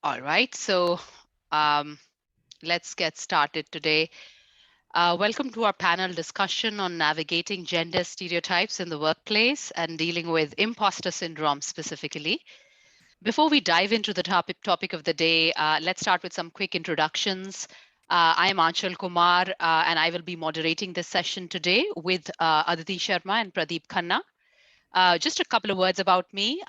All right, so um, let's get started today. Welcome to our panel discussion on navigating gender stereotypes in the workplace and dealing with imposter syndrome specifically. Before we dive into the topic of the day, let's start with some quick introductions. I am Anchal Kumar, and I will be moderating this session today with Aditi Sharma and Pradeep Khanna. Just a couple of words about me.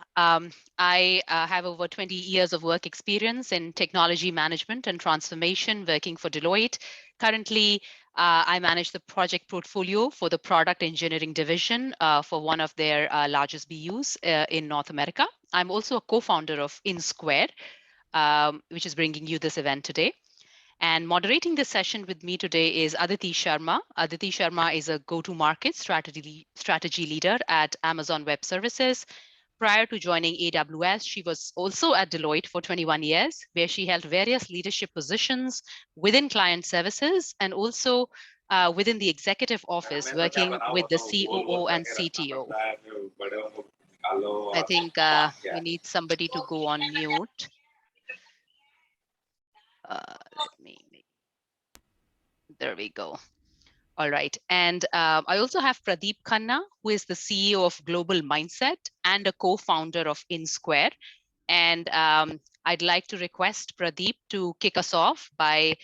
I have over 20 years of work experience in technology management and transformation working for Deloitte. Currently, I manage the project portfolio for the product engineering division for one of their largest BUs in North America. I'm also a co-founder of INSquare, which is bringing you this event today. And moderating this session with me today is Aditi Sharma. Aditi Sharma is a go-to-market strategy leader at Amazon Web Services. Prior to joining AWS, she was also at Deloitte for 21 years, where she held various leadership positions within client services and also within the executive office, working with the COO and CTO. I think we need somebody to go on mute. Let me make, there we go. All right. And I also have Pradeep Khanna, who is the CEO of Global Mindset and a co-founder of INSquare. And I'd like to request Pradeep to kick us off by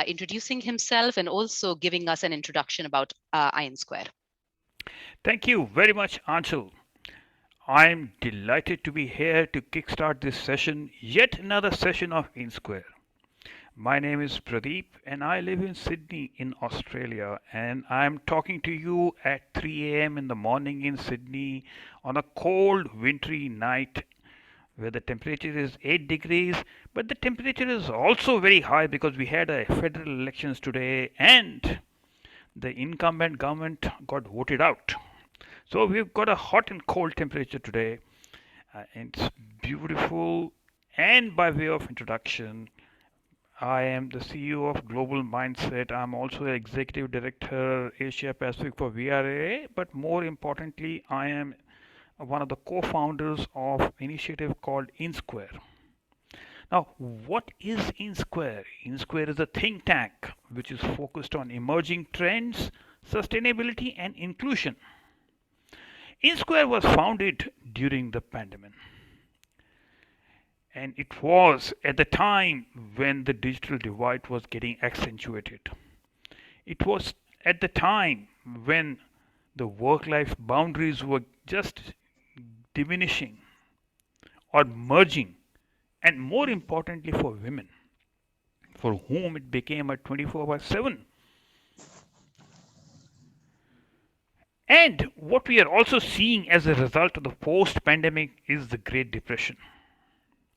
introducing himself and also giving us an introduction about INSquare. Thank you very much, Anshul. I'm delighted to be here to kickstart this session, yet another session of INSquare. My name is Pradeep and I live in Sydney in Australia, and I'm talking to you at 3 a.m. in the morning in Sydney on a cold wintry night where the temperature is 8 degrees, but the temperature is also very high because we had a federal elections today and the incumbent government got voted out. So we've got a hot and cold temperature today. It's beautiful. And by way of introduction, I am the CEO of Global Mindset. I'm also the Executive Director Asia Pacific for VRA. But more importantly, I am one of the co-founders of initiative called INSquare. Now, what is INSquare? INSquare is a think tank which is focused on emerging trends, sustainability, and inclusion. INSquare was founded during the pandemic, and it was at the time when the digital divide was getting accentuated. It was at the time when the work life boundaries were just diminishing or merging, and more importantly for women, for whom it became a 24 by 7. And what we are also seeing as a result of the post pandemic is the Great Depression.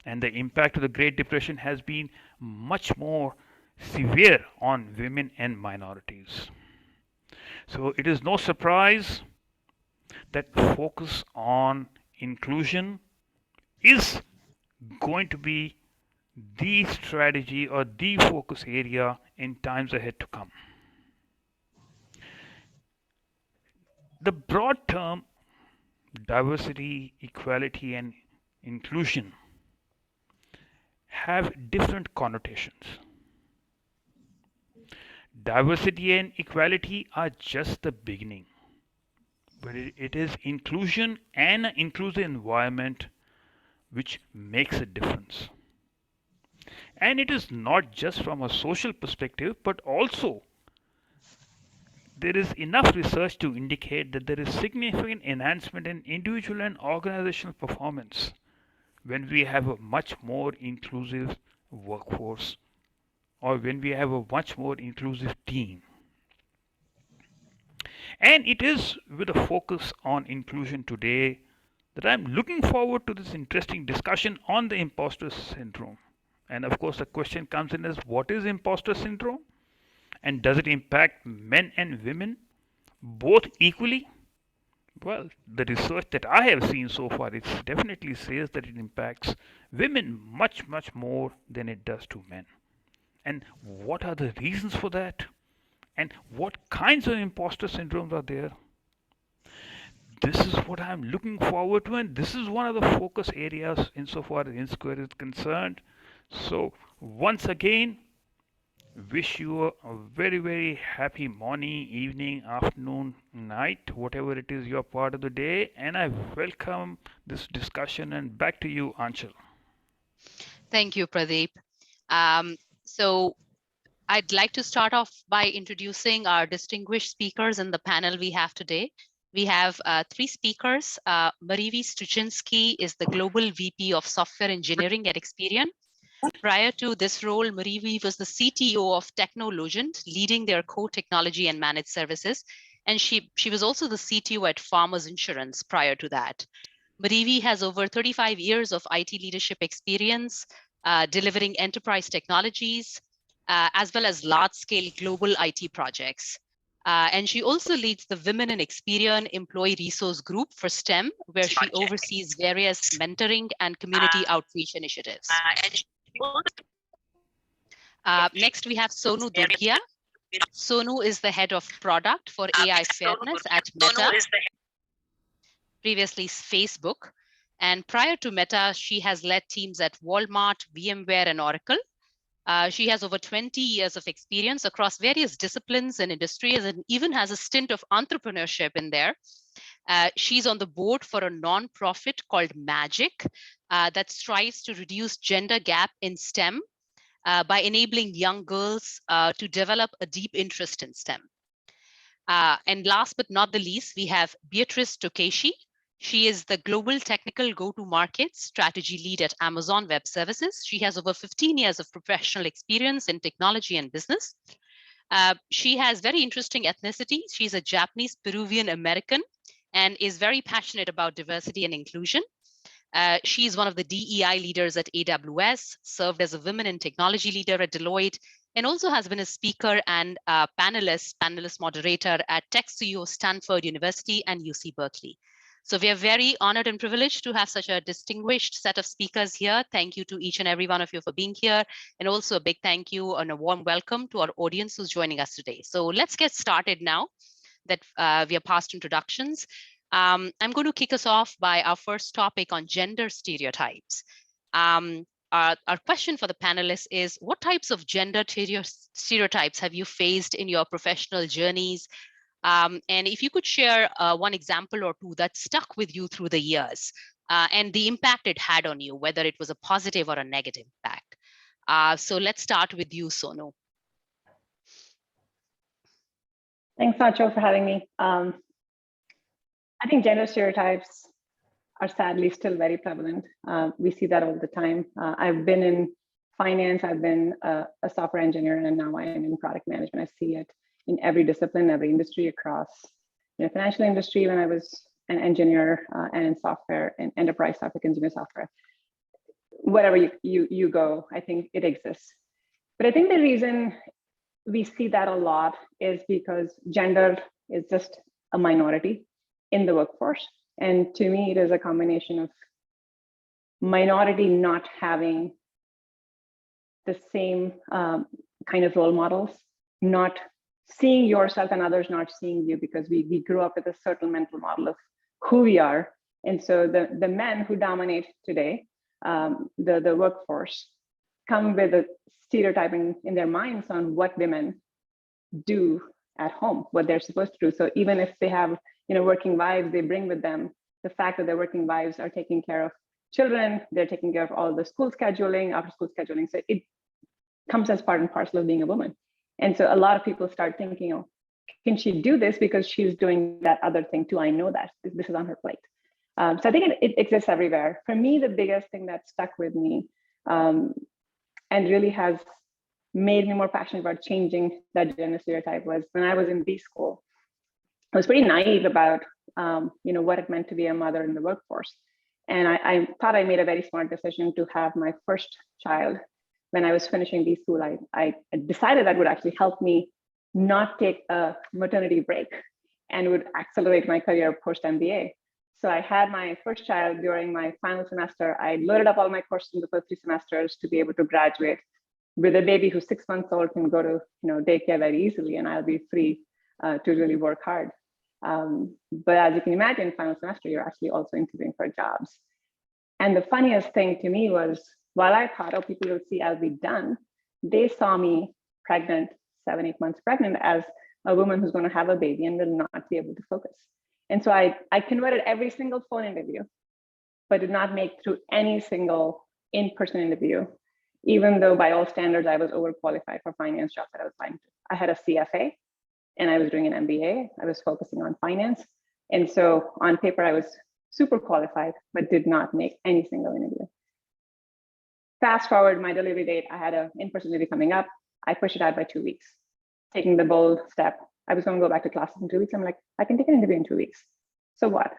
And the impact of the Great Depression has been much more severe on women and minorities. So it is no surprise that focus on inclusion is going to be the strategy or the focus area in times ahead to come. The broad term diversity, equality, and inclusion have different connotations. Diversity and equality are just the beginning, but it is inclusion and an inclusive environment which makes a difference. And it is not just from a social perspective, but also there is enough research to indicate that there is significant enhancement in individual and organizational performance when we have a much more inclusive workforce or when we have a much more inclusive team. And it is with a focus on inclusion today that I'm looking forward to this interesting discussion on the imposter syndrome. And of course, the question comes in as what is imposter syndrome? And does it impact men and women both equally? Well, the research that I have seen so far, it definitely says that it impacts women much, much more than it does to men. And what are the reasons for that? And what kinds of imposter syndromes are there? This is what I'm looking forward to, and this is one of the focus areas insofar as INSquare is concerned. So, once again, wish you a very, very happy morning, evening, afternoon, night, whatever it is your part of the day. And I welcome this discussion. And back to you, Anshul. Thank you, Pradeep. Um, so I'd like to start off by introducing our distinguished speakers in the panel we have today. We have three speakers. Marivi Stuczynski is the Global VP of Software Engineering at Experian. Prior to this role, Marivi was the CTO of Technologent, leading their core technology and managed services. And she was also the CTO at Farmers Insurance prior to that. Marivi has over 35 years of IT leadership experience, delivering enterprise technologies, as well as large-scale global IT projects. And she also leads the Women in Experian Employee Resource Group for STEM, where she oversees various mentoring and community outreach initiatives. Next, we have Sonu Durgia. Sonu is the head of product for AI fairness at Meta, previously Facebook. And prior to Meta, she has led teams at Walmart, VMware, and Oracle. She has over 20 years of experience across various disciplines and industries, and even has a stint of entrepreneurship in there. She's on the board for a nonprofit called Magic that strives to reduce gender gap in STEM by enabling young girls to develop a deep interest in STEM. And last but not the least, we have Beatrice Takeshi. She is the Global Technical Go-to-Market Strategy Lead at Amazon Web Services. She has over 15 years of professional experience in technology and business. She has very interesting ethnicity. She's a Japanese Peruvian American and is very passionate about diversity and inclusion. She's one of the DEI leaders at AWS, served as a women in technology leader at Deloitte, and also has been a speaker and panelist moderator at TechCO Stanford University and UC Berkeley. So we are very honored and privileged to have such a distinguished set of speakers here. Thank you to each and every one of you for being here. And also a big thank you and a warm welcome to our audience who's joining us today. So let's get started now that we are past introductions. I'm going to kick us off by our first topic on gender stereotypes. Our question for the panelists is, what types of gender stereotypes have you faced in your professional journeys? And if you could share one example or two that stuck with you through the years and the impact it had on you, whether it was a positive or a negative impact. So let's start with you, Sonu. Thanks, Nacho, for having me. I think gender stereotypes are sadly still very prevalent. We see that all the time. I've been in finance, I've been a software engineer, and now I am in product management. I see it in every discipline, every industry across financial industry when I was an engineer, and in software and enterprise software, consumer software. Wherever you go, I think it exists. But I think the reason we see that a lot is because gender is just a minority in the workforce. And to me, it is a combination of minority not having the same kind of role models, not seeing yourself and others not seeing you, because we grew up with a certain mental model of who we are. And so the men who dominate today, the workforce, come with a stereotyping in their minds on what women do at home, what they're supposed to do. So even if they have working wives, they bring with them the fact that their working wives are taking care of children, they're taking care of all the school scheduling, after school scheduling. So it comes as part and parcel of being a woman. And so a lot of people start thinking, can she do this because she's doing that other thing too? I know that this is on her plate. So I think it exists everywhere. For me, the biggest thing that stuck with me and really has made me more passionate about changing that gender stereotype was when I was in B school. I was pretty naive about what it meant to be a mother in the workforce. And I thought I made a very smart decision to have my first child when I was finishing B school. I decided that would actually help me not take a maternity break and would accelerate my career post MBA. So I had my first child during my final semester. I loaded up all my courses in the first 3 semesters to be able to graduate with a baby who's 6 months old, can go to daycare very easily, and I'll be free to really work hard. But as you can imagine, final semester, you're actually also interviewing for jobs. And the funniest thing to me was while I thought, oh, people will see I'll be done, they saw me pregnant, 7, 8 months pregnant, as a woman who's going to have a baby and will not be able to focus. And so I converted every single phone interview, but did not make through any single in-person interview, even though by all standards, I was overqualified for finance jobs that I was applying to. I had a CFA and I was doing an MBA. I was focusing on finance. And so on paper, I was super qualified, but did not make any single interview. Fast forward my delivery date, I had an in-person interview coming up. I pushed it out by 2 weeks, taking the bold step. I was going to go back to classes in 2 weeks. I'm like, I can take an interview in 2 weeks. So what?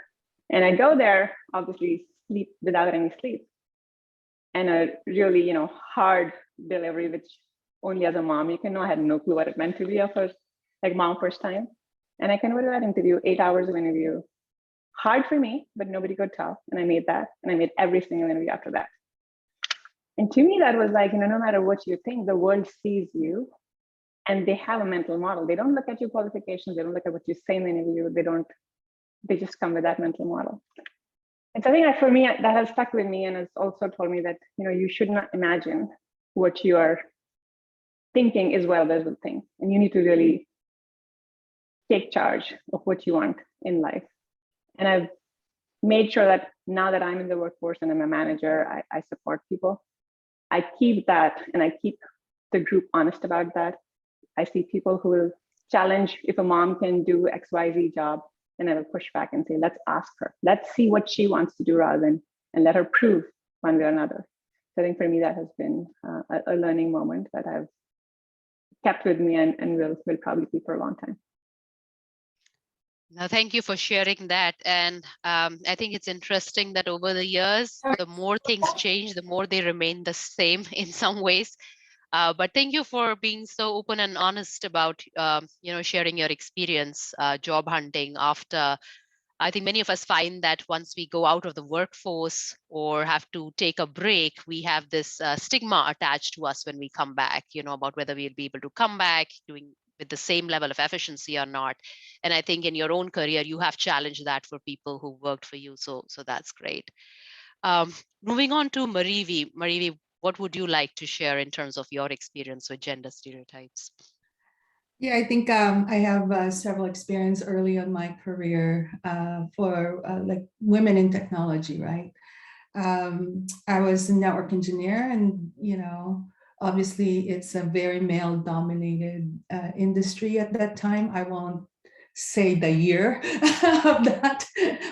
And I go there, obviously sleep without any sleep. And a really, hard delivery, which only as a mom, you can know I had no clue what it meant to be a first, like mom first time. And I converted that interview, 8 hours of interview. Hard for me, but nobody could tell. And I made that. And I made every single interview after that. And to me, that was like, no matter what you think, the world sees you and they have a mental model. They don't look at your qualifications. They don't look at what you say in the interview. They just come with that mental model. And so I think for me, that has stuck with me and has also told me that, you should not imagine what you are thinking is well others will think. And you need to really take charge of what you want in life. And I've made sure that now that I'm in the workforce and I'm a manager, I support people. I keep that and I keep the group honest about that. I see people who will challenge if a mom can do XYZ job, and I will push back and say, let's ask her. Let's see what she wants to do rather than, and let her prove one way or another. So I think for me, that has been a learning moment that I've kept with me and will probably keep for a long time. No, thank you for sharing that. And I think it's interesting that over the years, the more things change, the more they remain the same in some ways. But thank you for being so open and honest about, sharing your experience job hunting after. I think many of us find that once we go out of the workforce or have to take a break, we have this stigma attached to us when we come back, about whether we'll be able to come back doing with the same level of efficiency or not. And I think in your own career, you have challenged that for people who worked for you. So that's great. Moving on to Marivi. Marivi, what would you like to share in terms of your experience with gender stereotypes? Yeah, I think I have several experience early in my career for like women in technology, right? I was a network engineer and, obviously it's a very male dominated industry at that time. I won't say the year of that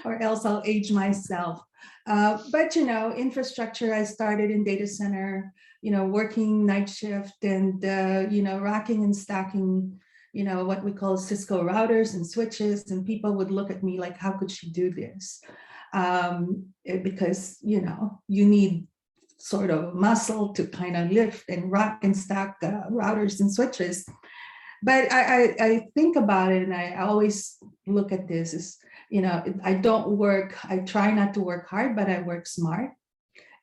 or else I'll age myself. But, infrastructure, I started in data center, working night shift and, racking and stacking, what we call Cisco routers and switches. And people would look at me like, how could she do this? Because, you need sort of muscle to kind of lift and rack and stack routers and switches. But I think about it and I always look at this as, I try not to work hard, but I work smart.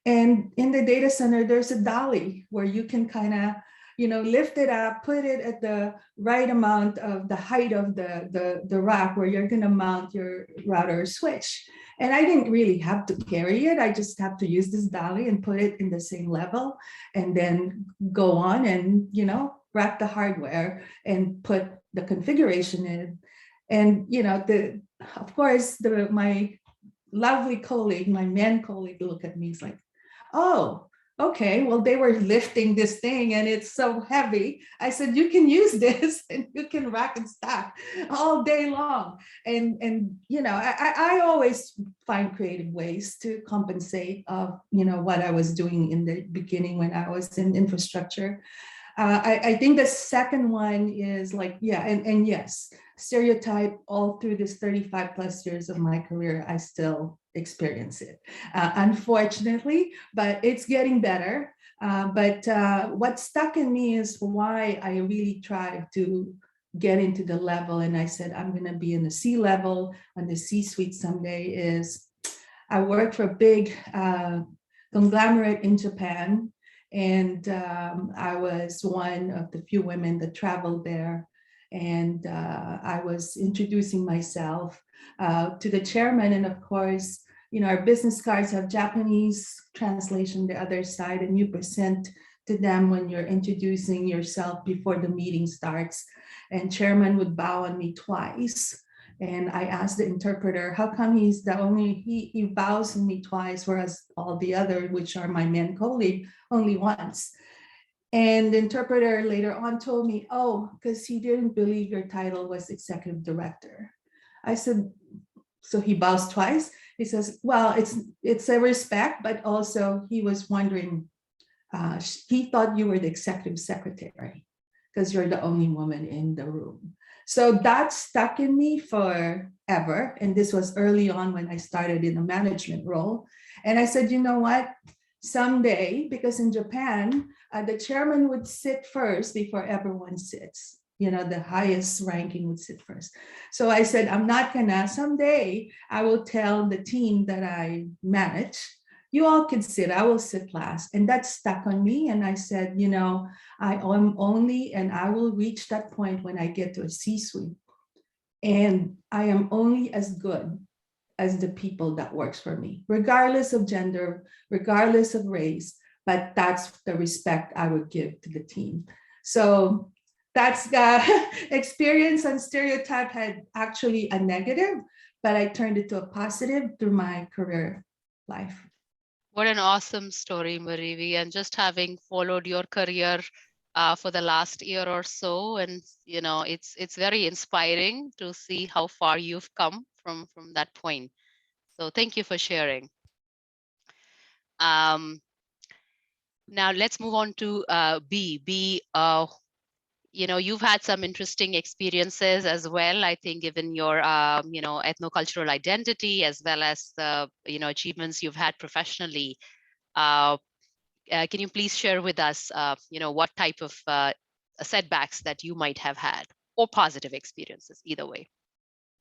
And in the data center, there's a dolly where you can kind of, lift it up, put it at the right amount of the height of the rack where you're going to mount your router or switch. And I didn't really have to carry it. I just have to use this dolly and put it in the same level and then go on and, wrap the hardware and put the configuration in. And, of course, my lovely colleague, my man colleague, look at me, he's like, oh, okay, well, they were lifting this thing and it's so heavy. I said, you can use this and you can rack and stack all day long. And I always find creative ways to compensate of, what I was doing in the beginning when I was in infrastructure. I think the second one is like, and yes, stereotype all through this 35 plus years of my career, I still experience it, unfortunately, but it's getting better. But what stuck in me is why I really tried to get into the level. And I said, I'm going to be in the C level on the C-suite someday is I worked for a big conglomerate in Japan. And I was one of the few women that traveled there. And I was introducing myself to the chairman. And of course, our business cards have Japanese translation the other side, and you present to them when you're introducing yourself before the meeting starts. And chairman would bow on me twice. And I asked the interpreter, how come he's the only, he bows on me twice, whereas all the other, which are my men colleague, only once. And the interpreter later on told me, oh, because he didn't believe your title was executive director. I said, so he bows twice? He says, well, it's a respect, but also he was wondering, he thought you were the executive secretary because you're the only woman in the room. So that stuck in me forever. And this was early on when I started in a management role. And I said, you know what? Someday, because in Japan, the chairman would sit first before everyone sits. The highest ranking would sit first. So I said, I'm not gonna, someday I will tell the team that I manage, you all can sit, I will sit last. And that stuck on me. And I said, I am only, and I will reach that point when I get to a C-suite. And I am only as good as the people that works for me, regardless of gender, regardless of race, but that's the respect I would give to the team. So that's the experience on Stereotype had actually a negative, but I turned it to a positive through my career life. What an awesome story, Marivi, and just having followed your career for the last year or so, and it's very inspiring to see how far you've come from that point. So thank you for sharing. Now let's move on to B. B, you've had some interesting experiences as well, I think, given your, ethnocultural identity, as well as the, achievements you've had professionally. Can you please share with us, what type of setbacks that you might have had, or positive experiences, either way?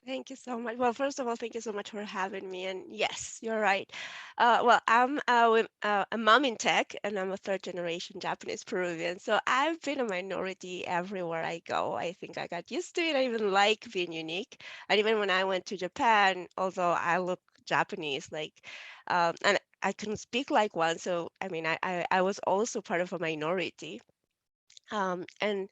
Thank you so much. Well, first of all, thank you so much for having me. And yes, you're right. Well, I'm a mom in tech, and I'm a third-generation Japanese Peruvian. So I've been a minority everywhere I go. I think I got used to it. I even like being unique. And even when I went to Japan, although I look Japanese, and I couldn't speak like one. So, I mean, I was also part of a minority. And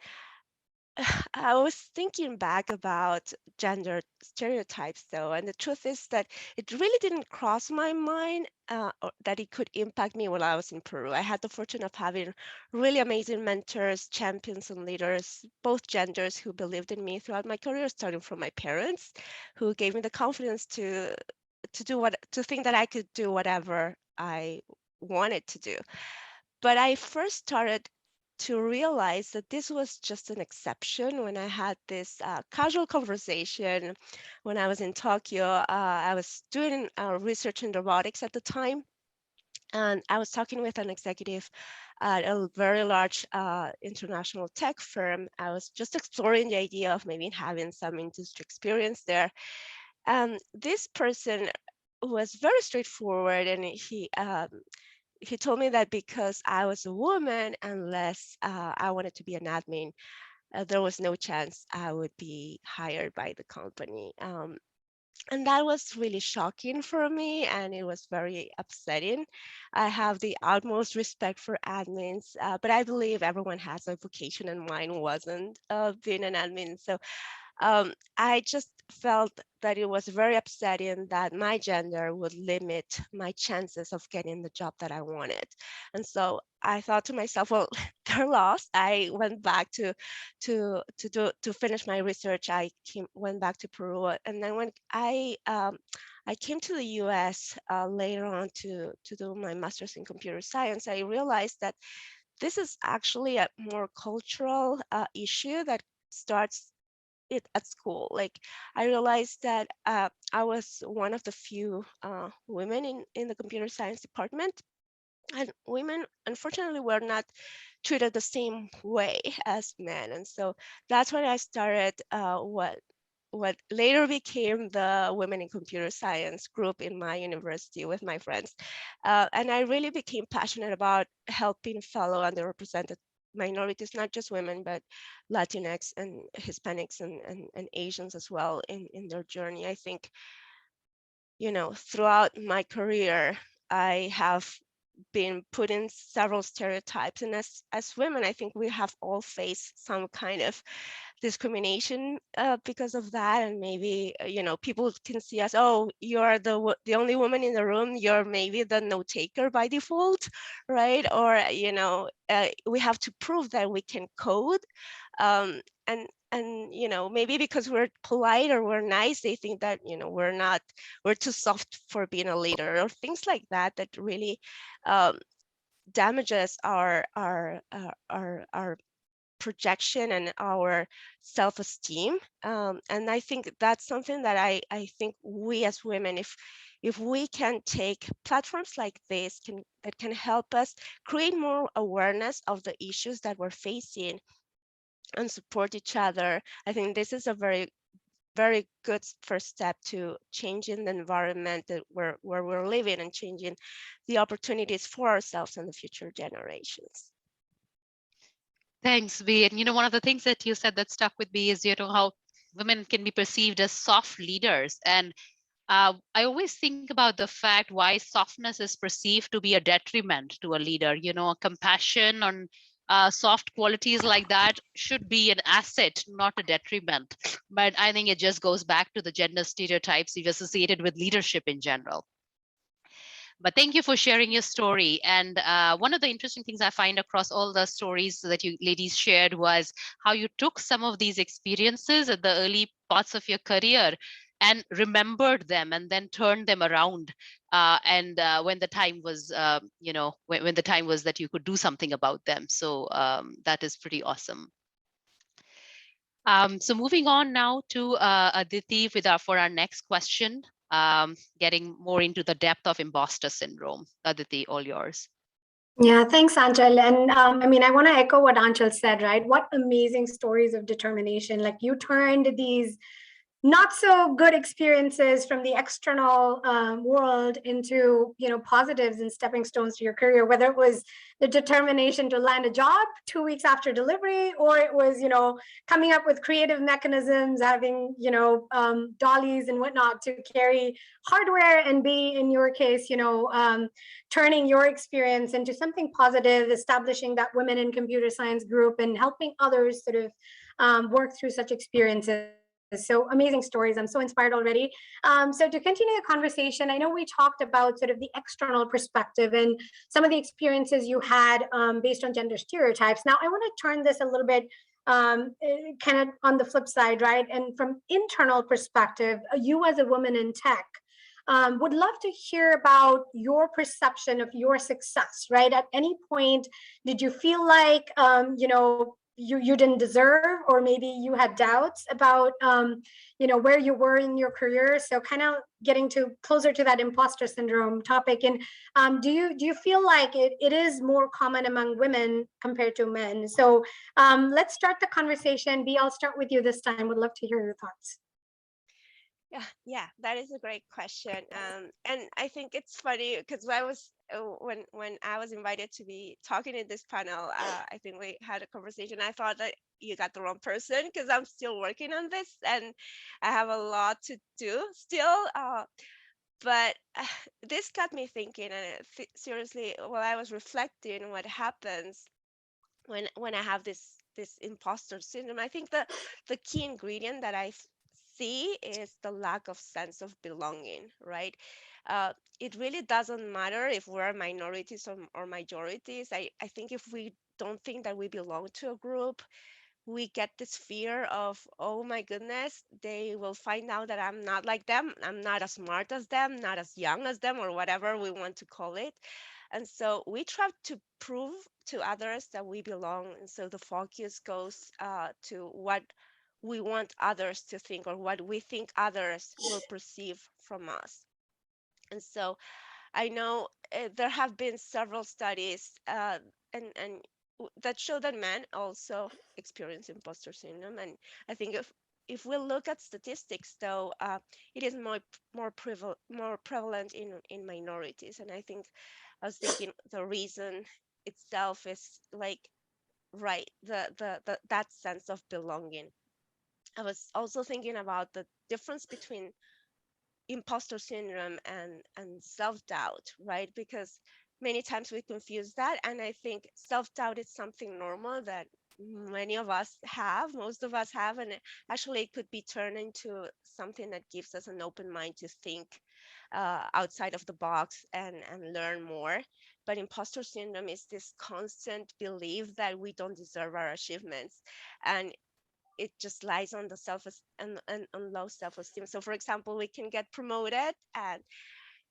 I was thinking back about gender stereotypes, though, and the truth is that it really didn't cross my mind that it could impact me while I was in Peru. I had the fortune of having really amazing mentors, champions, and leaders, both genders, who believed in me throughout my career, starting from my parents, who gave me the confidence to think that I could do whatever I wanted to do. But I first started to realize that this was just an exception when I had this casual conversation when I was in Tokyo. I was doing research in robotics at the time, and I was talking with an executive at a very large international tech firm. I was just exploring the idea of maybe having some industry experience there. This person was very straightforward, and he told me that because I was a woman, unless I wanted to be an admin, there was no chance I would be hired by the company. And that was really shocking for me, and it was very upsetting. I have the utmost respect for admins, but I believe everyone has a vocation, and mine wasn't being an admin. So I just felt that it was very upsetting that my gender would limit my chances of getting the job that I wanted. And so I thought to myself, well, they're lost. I went back to finish my research. Went back to Peru, and then when I came to the U.S. Later on to do my master's in computer science, I realized that this is actually a more cultural issue that starts it at school. Like, I realized that I was one of the few women in the computer science department, and women, unfortunately, were not treated the same way as men. And so that's when I started what later became the Women in Computer Science group in my university with my friends. And I really became passionate about helping fellow underrepresented minorities, not just women, but Latinx and Hispanics and Asians as well in their journey. I think throughout my career, I have been put in several stereotypes. And as women, I think we have all faced some kind of discrimination because of that. And maybe, people can see us, oh, you're the only woman in the room, you're maybe the note taker by default, right? Or, we have to prove that we can code. And maybe because we're polite or we're nice, they think that we're too soft for being a leader, or things like that really damages our projection and our self-esteem. And I think that's something that I think we as women, if we can take platforms like this that can help us create more awareness of the issues that we're facing and support each other, I think this is a very, very good first step to changing the environment where we're living and changing the opportunities for ourselves and the future generations. Thanks, V. And one of the things that you said that stuck with me is how women can be perceived as soft leaders. And I always think about the fact why softness is perceived to be a detriment to a leader. Compassion on soft qualities like that should be an asset, not a detriment. But I think it just goes back to the gender stereotypes we've associated with leadership in general. But thank you for sharing your story. And one of the interesting things I find across all the stories that you ladies shared was how you took some of these experiences at the early parts of your career and remembered them and then turned them around. And when the time was, when the time was that you could do something about them. So that is pretty awesome. So moving on now to Aditi for our next question, getting more into the depth of imposter syndrome. Aditi, all yours. Yeah, thanks, Anchal. And I want to echo what Anchal said, right? What amazing stories of determination. Like, you turned these not so good experiences from the external world into positives and stepping stones to your career, whether it was the determination to land a job 2 weeks after delivery, or it was coming up with creative mechanisms, having dollies and whatnot to carry hardware, and be, in your case, turning your experience into something positive, establishing that women in computer science group and helping others sort of work through such experiences. So amazing stories. I'm so inspired already. So to continue the conversation, I know we talked about sort of the external perspective and some of the experiences you had based on gender stereotypes. Now I want to turn this a little bit kind of on the flip side, right? And from internal perspective, you as a woman in tech, would love to hear about your perception of your success, right? At any point, did you feel like, you didn't deserve, or maybe you had doubts about where you were in your career? So kind of getting closer to that imposter syndrome topic. And do you feel like it is more common among women compared to men? So let's start the conversation. B, I'll start with you this time. Would love to hear your thoughts. Yeah, that is a great question. And I think it's funny because when I was invited to be talking in this panel, I think we had a conversation. I thought that you got the wrong person because I'm still working on this and I have a lot to do still. But this got me thinking, and seriously, while I was reflecting what happens when I have this imposter syndrome, I think the key ingredient that I see is the lack of sense of belonging, right? It really doesn't matter if we're minorities or majorities. I think if we don't think that we belong to a group, we get this fear of, oh my goodness, they will find out that I'm not like them. I'm not as smart as them, not as young as them, or whatever we want to call it. And so we try to prove to others that we belong. And so the focus goes to what we want others to think, or what we think others will perceive from us. And so I know there have been several studies and that show that men also experience imposter syndrome. And I think if we look at statistics, though, it is more prevalent in minorities. And I think I was thinking the reason itself is like, right, that sense of belonging. I was also thinking about the difference between imposter syndrome and self-doubt, right? Because many times we confuse that. And I think self-doubt is something normal that many of us have, most of us have, and actually it could be turned into something that gives us an open mind to think outside of the box and learn more. But imposter syndrome is this constant belief that we don't deserve our achievements, and it just lies on the and on low self-esteem. So for example, we can get promoted, and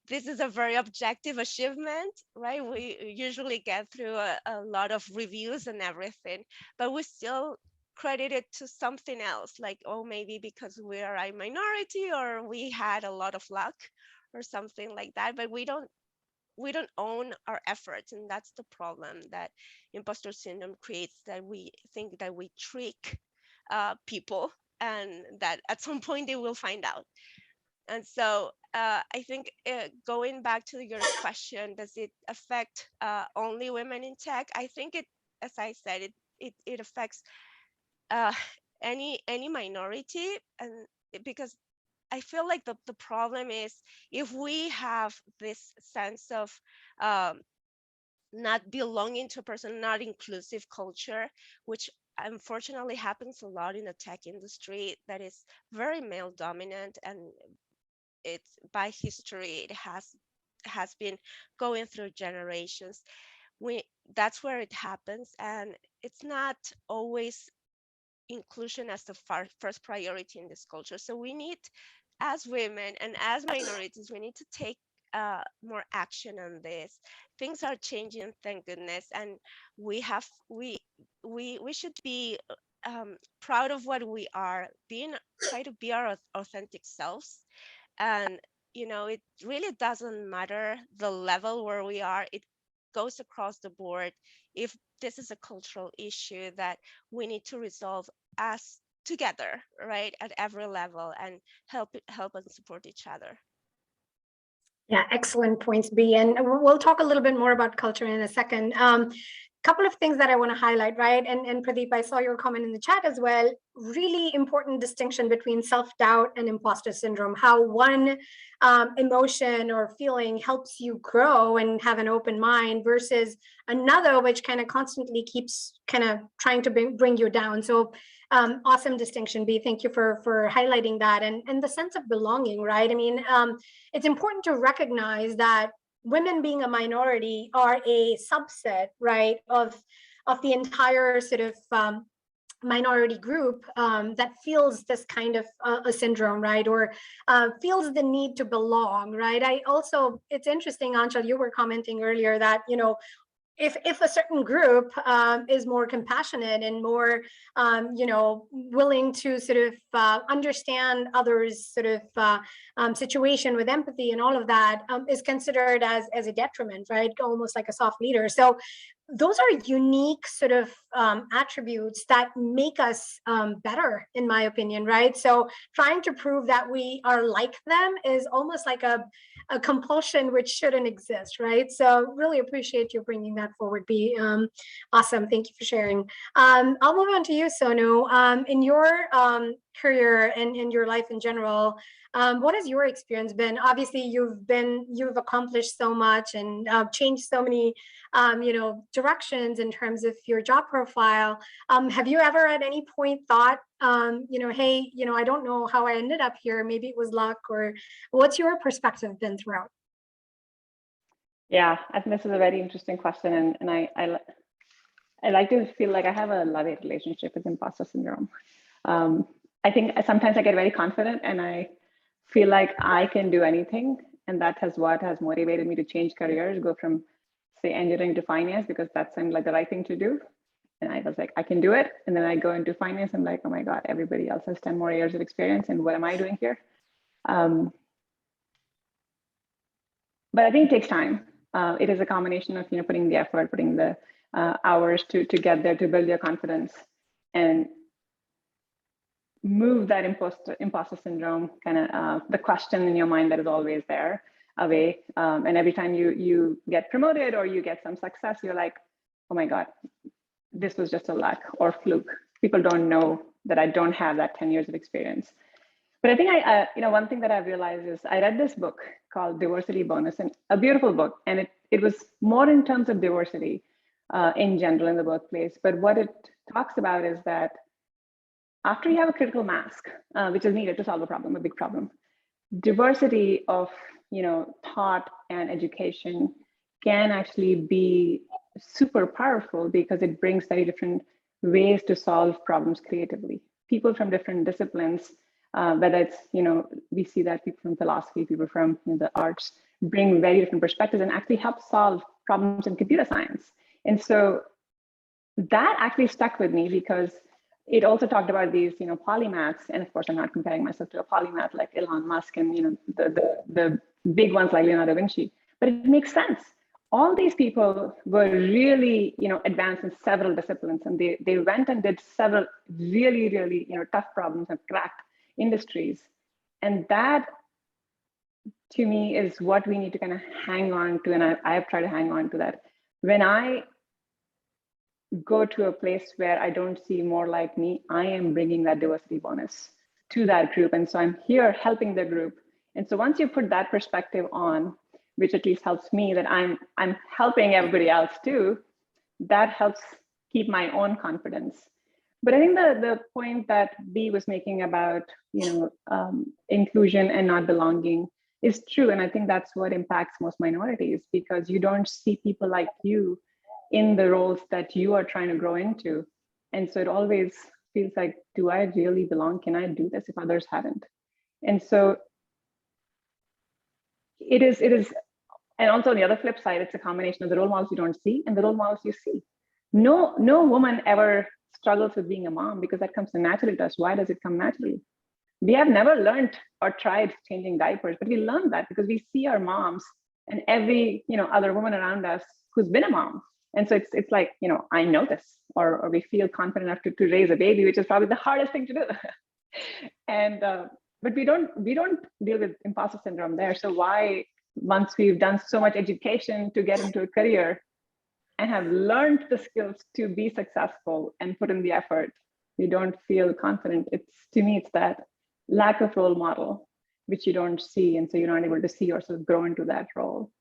this is a very objective achievement, right? We usually get through a lot of reviews and everything, but we still credit it to something else, like, oh, maybe because we are a minority or we had a lot of luck or something like that. But we don't own our efforts, and that's the problem that imposter syndrome creates, that we think that we trick people, and that at some point they will find out. And so I think going back to your question, does it affect only women in tech? I think it, as I said, it affects uh, any minority, and because I feel like the problem is, if we have this sense of not belonging to a person, not inclusive culture, which unfortunately happens a lot in the tech industry, that is very male dominant, and it's by history, it has been going through generations. We That's where it happens, and it's not always inclusion as the first priority in this culture. So we need, as women and as minorities, we need to take more action on this. Things are changing, thank goodness, and we have we should be proud of what we are, try to be our authentic selves. And it really doesn't matter the level where we are. It goes across the board. If this is a cultural issue that we need to resolve as together, right, at every level, and help and support each other. Yeah, excellent points, B. And we'll talk a little bit more about culture in a second. Couple of things that I want to highlight, right? And Pradeep, I saw your comment in the chat as well. Really important distinction between self-doubt and imposter syndrome, how one emotion or feeling helps you grow and have an open mind versus another, which kind of constantly keeps kind of trying to bring you down. So awesome distinction, B. Thank you for highlighting that. And the sense of belonging, right? I mean, it's important to recognize that women being a minority are a subset, right, of the entire sort of minority group that feels this kind of a syndrome, right, or feels the need to belong, right? It's interesting, Anshul, you were commenting earlier that, if a certain group is more compassionate and more, willing to sort of understand others' sort of situation with empathy and all of that, is considered as a detriment, right? Almost like a soft leader. So those are unique sort of attributes that make us better, in my opinion, right? So trying to prove that we are like them is almost like a compulsion which shouldn't exist, right? So really appreciate you bringing that forward, B. Awesome, thank you for sharing. I'll move on to you, Sonu. In your career and in your life in general, what has your experience been? Obviously, you've accomplished so much and changed so many, directions in terms of your job profile. Have you ever at any point thought, hey, I don't know how I ended up here. Maybe it was luck, or what's your perspective been throughout? Yeah, I think this is a very interesting question, and I like to feel like I have a love-hate relationship with imposter syndrome. I think sometimes I get very confident and I feel like I can do anything. And that has what has motivated me to change careers, go from, say, engineering to finance, because that seemed like the right thing to do. And I was like, I can do it. And then I go into finance. I'm like, oh my God, everybody else has 10 more years of experience. And what am I doing here? But I think it takes time. It is a combination of, putting the effort, putting the hours to get there, to build your confidence and move that imposter syndrome, kind of the question in your mind that is always there, away. And every time you get promoted or you get some success, you're like, oh my God, this was just a luck or fluke. People don't know that I don't have that 10 years of experience. But I think one thing that I've realized is I read this book called Diversity Bonus, and a beautiful book. And it was more in terms of diversity in general in the workplace. But what it talks about is that after you have a critical mass, which is needed to solve a problem, a big problem, diversity of thought and education can actually be super powerful because it brings very different ways to solve problems creatively. People from different disciplines, whether it's we see that people from philosophy, people from the arts, bring very different perspectives and actually help solve problems in computer science. And so that actually stuck with me because it also talked about these, polymaths, and of course, I'm not comparing myself to a polymath like Elon Musk and the big ones like Leonardo da Vinci, but it makes sense. All these people were really, advanced in several disciplines, and they went and did several really, really, tough problems and cracked industries, and that, to me, is what we need to kind of hang on to, and I have tried to hang on to that. When I go to a place where I don't see more like me, I am bringing that diversity bonus to that group. And so I'm here helping the group. And so once you put that perspective on, which at least helps me that I'm helping everybody else too, that helps keep my own confidence. But I think the point that Bea was making about inclusion and not belonging is true. And I think that's what impacts most minorities, because you don't see people like you in the roles that you are trying to grow into. And so it always feels like, do I really belong? Can I do this if others haven't? And so it is, and also on the other flip side, it's a combination of the role models you don't see and the role models you see. No woman ever struggles with being a mom because that comes naturally to us. Why does it come naturally? We have never learned or tried changing diapers, but we learned that because we see our moms and every other woman around us who's been a mom. And so it's like, I know this, or we feel confident enough to raise a baby, which is probably the hardest thing to do. And but we don't deal with imposter syndrome there. So why, once we've done so much education to get into a career and have learned the skills to be successful and put in the effort, we don't feel confident? To me, it's that lack of role model, which you don't see. And so you're not able to see yourself grow into that role.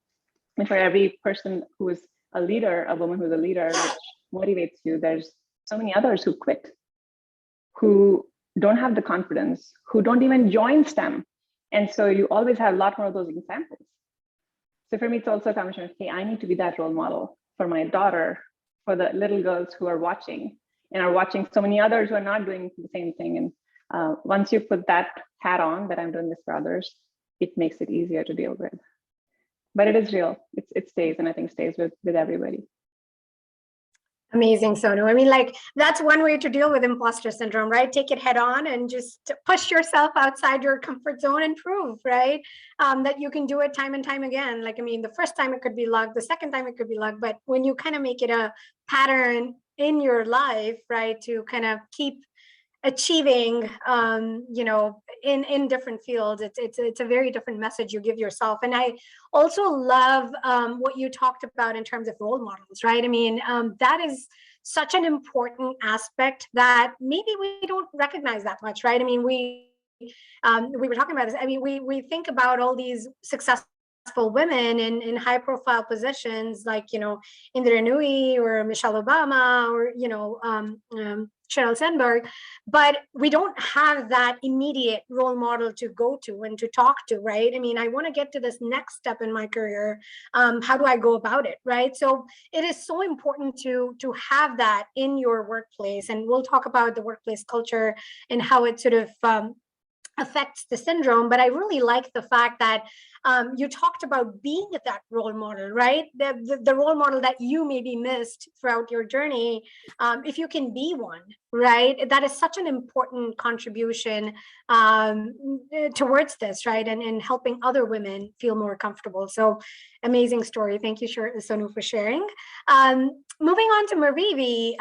And for every person who is a leader, a woman who's a leader, which motivates you, there's so many others who quit, who don't have the confidence, who don't even join STEM. And so you always have a lot more of those examples. So for me, it's also a combination of, hey, I need to be that role model for my daughter, for the little girls who are watching and are watching so many others who are not doing the same thing. And once you put that hat on, that I'm doing this for others, it makes it easier to deal with. But it is real. It stays, and I think stays with everybody. Amazing, Sonu. I mean, like, that's one way to deal with imposter syndrome, right? Take it head on and just push yourself outside your comfort zone and prove, right? That you can do it time and time again. Like, I mean, the first time it could be luck, the second time it could be luck, but when you kind of make it a pattern in your life, right, to kind of keep achieving in different fields, it's a very different message you give yourself. And I also love what you talked about in terms of role models, right? I mean, that is such an important aspect that maybe we don't recognize that much, right? I mean, we were talking about this. I mean, we think about all these successful women in high profile positions like Indira Nooyi or Michelle Obama or Sheryl Sandberg, but we don't have that immediate role model to go to and to talk to, right? I mean, I want to get to this next step in my career. How do I go about it, right? So it is so important to have that in your workplace, and we'll talk about the workplace culture and how it sort of affects the syndrome. But I really like the fact that you talked about being that role model, right? The role model that you maybe missed throughout your journey. If you can be one, right? That is such an important contribution towards this, right? And helping other women feel more comfortable. So amazing story. Thank you, Sonu, for sharing. Moving on to Marivi,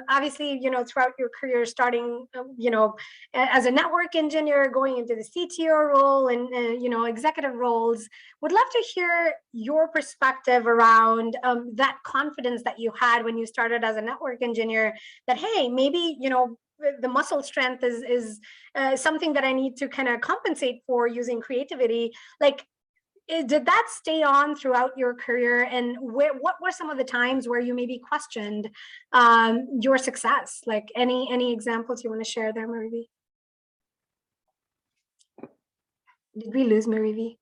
obviously, throughout your career, starting, as a network engineer, going into the CTO role and, executive roles, roles. Would love to hear your perspective around that confidence that you had when you started as a network engineer, that, hey, maybe, the muscle strength is something that I need to kind of compensate for using creativity. Like, did that stay on throughout your career? And what were some of the times where you maybe questioned your success? Like any examples you want to share there, Marivi? Did we lose Marivi?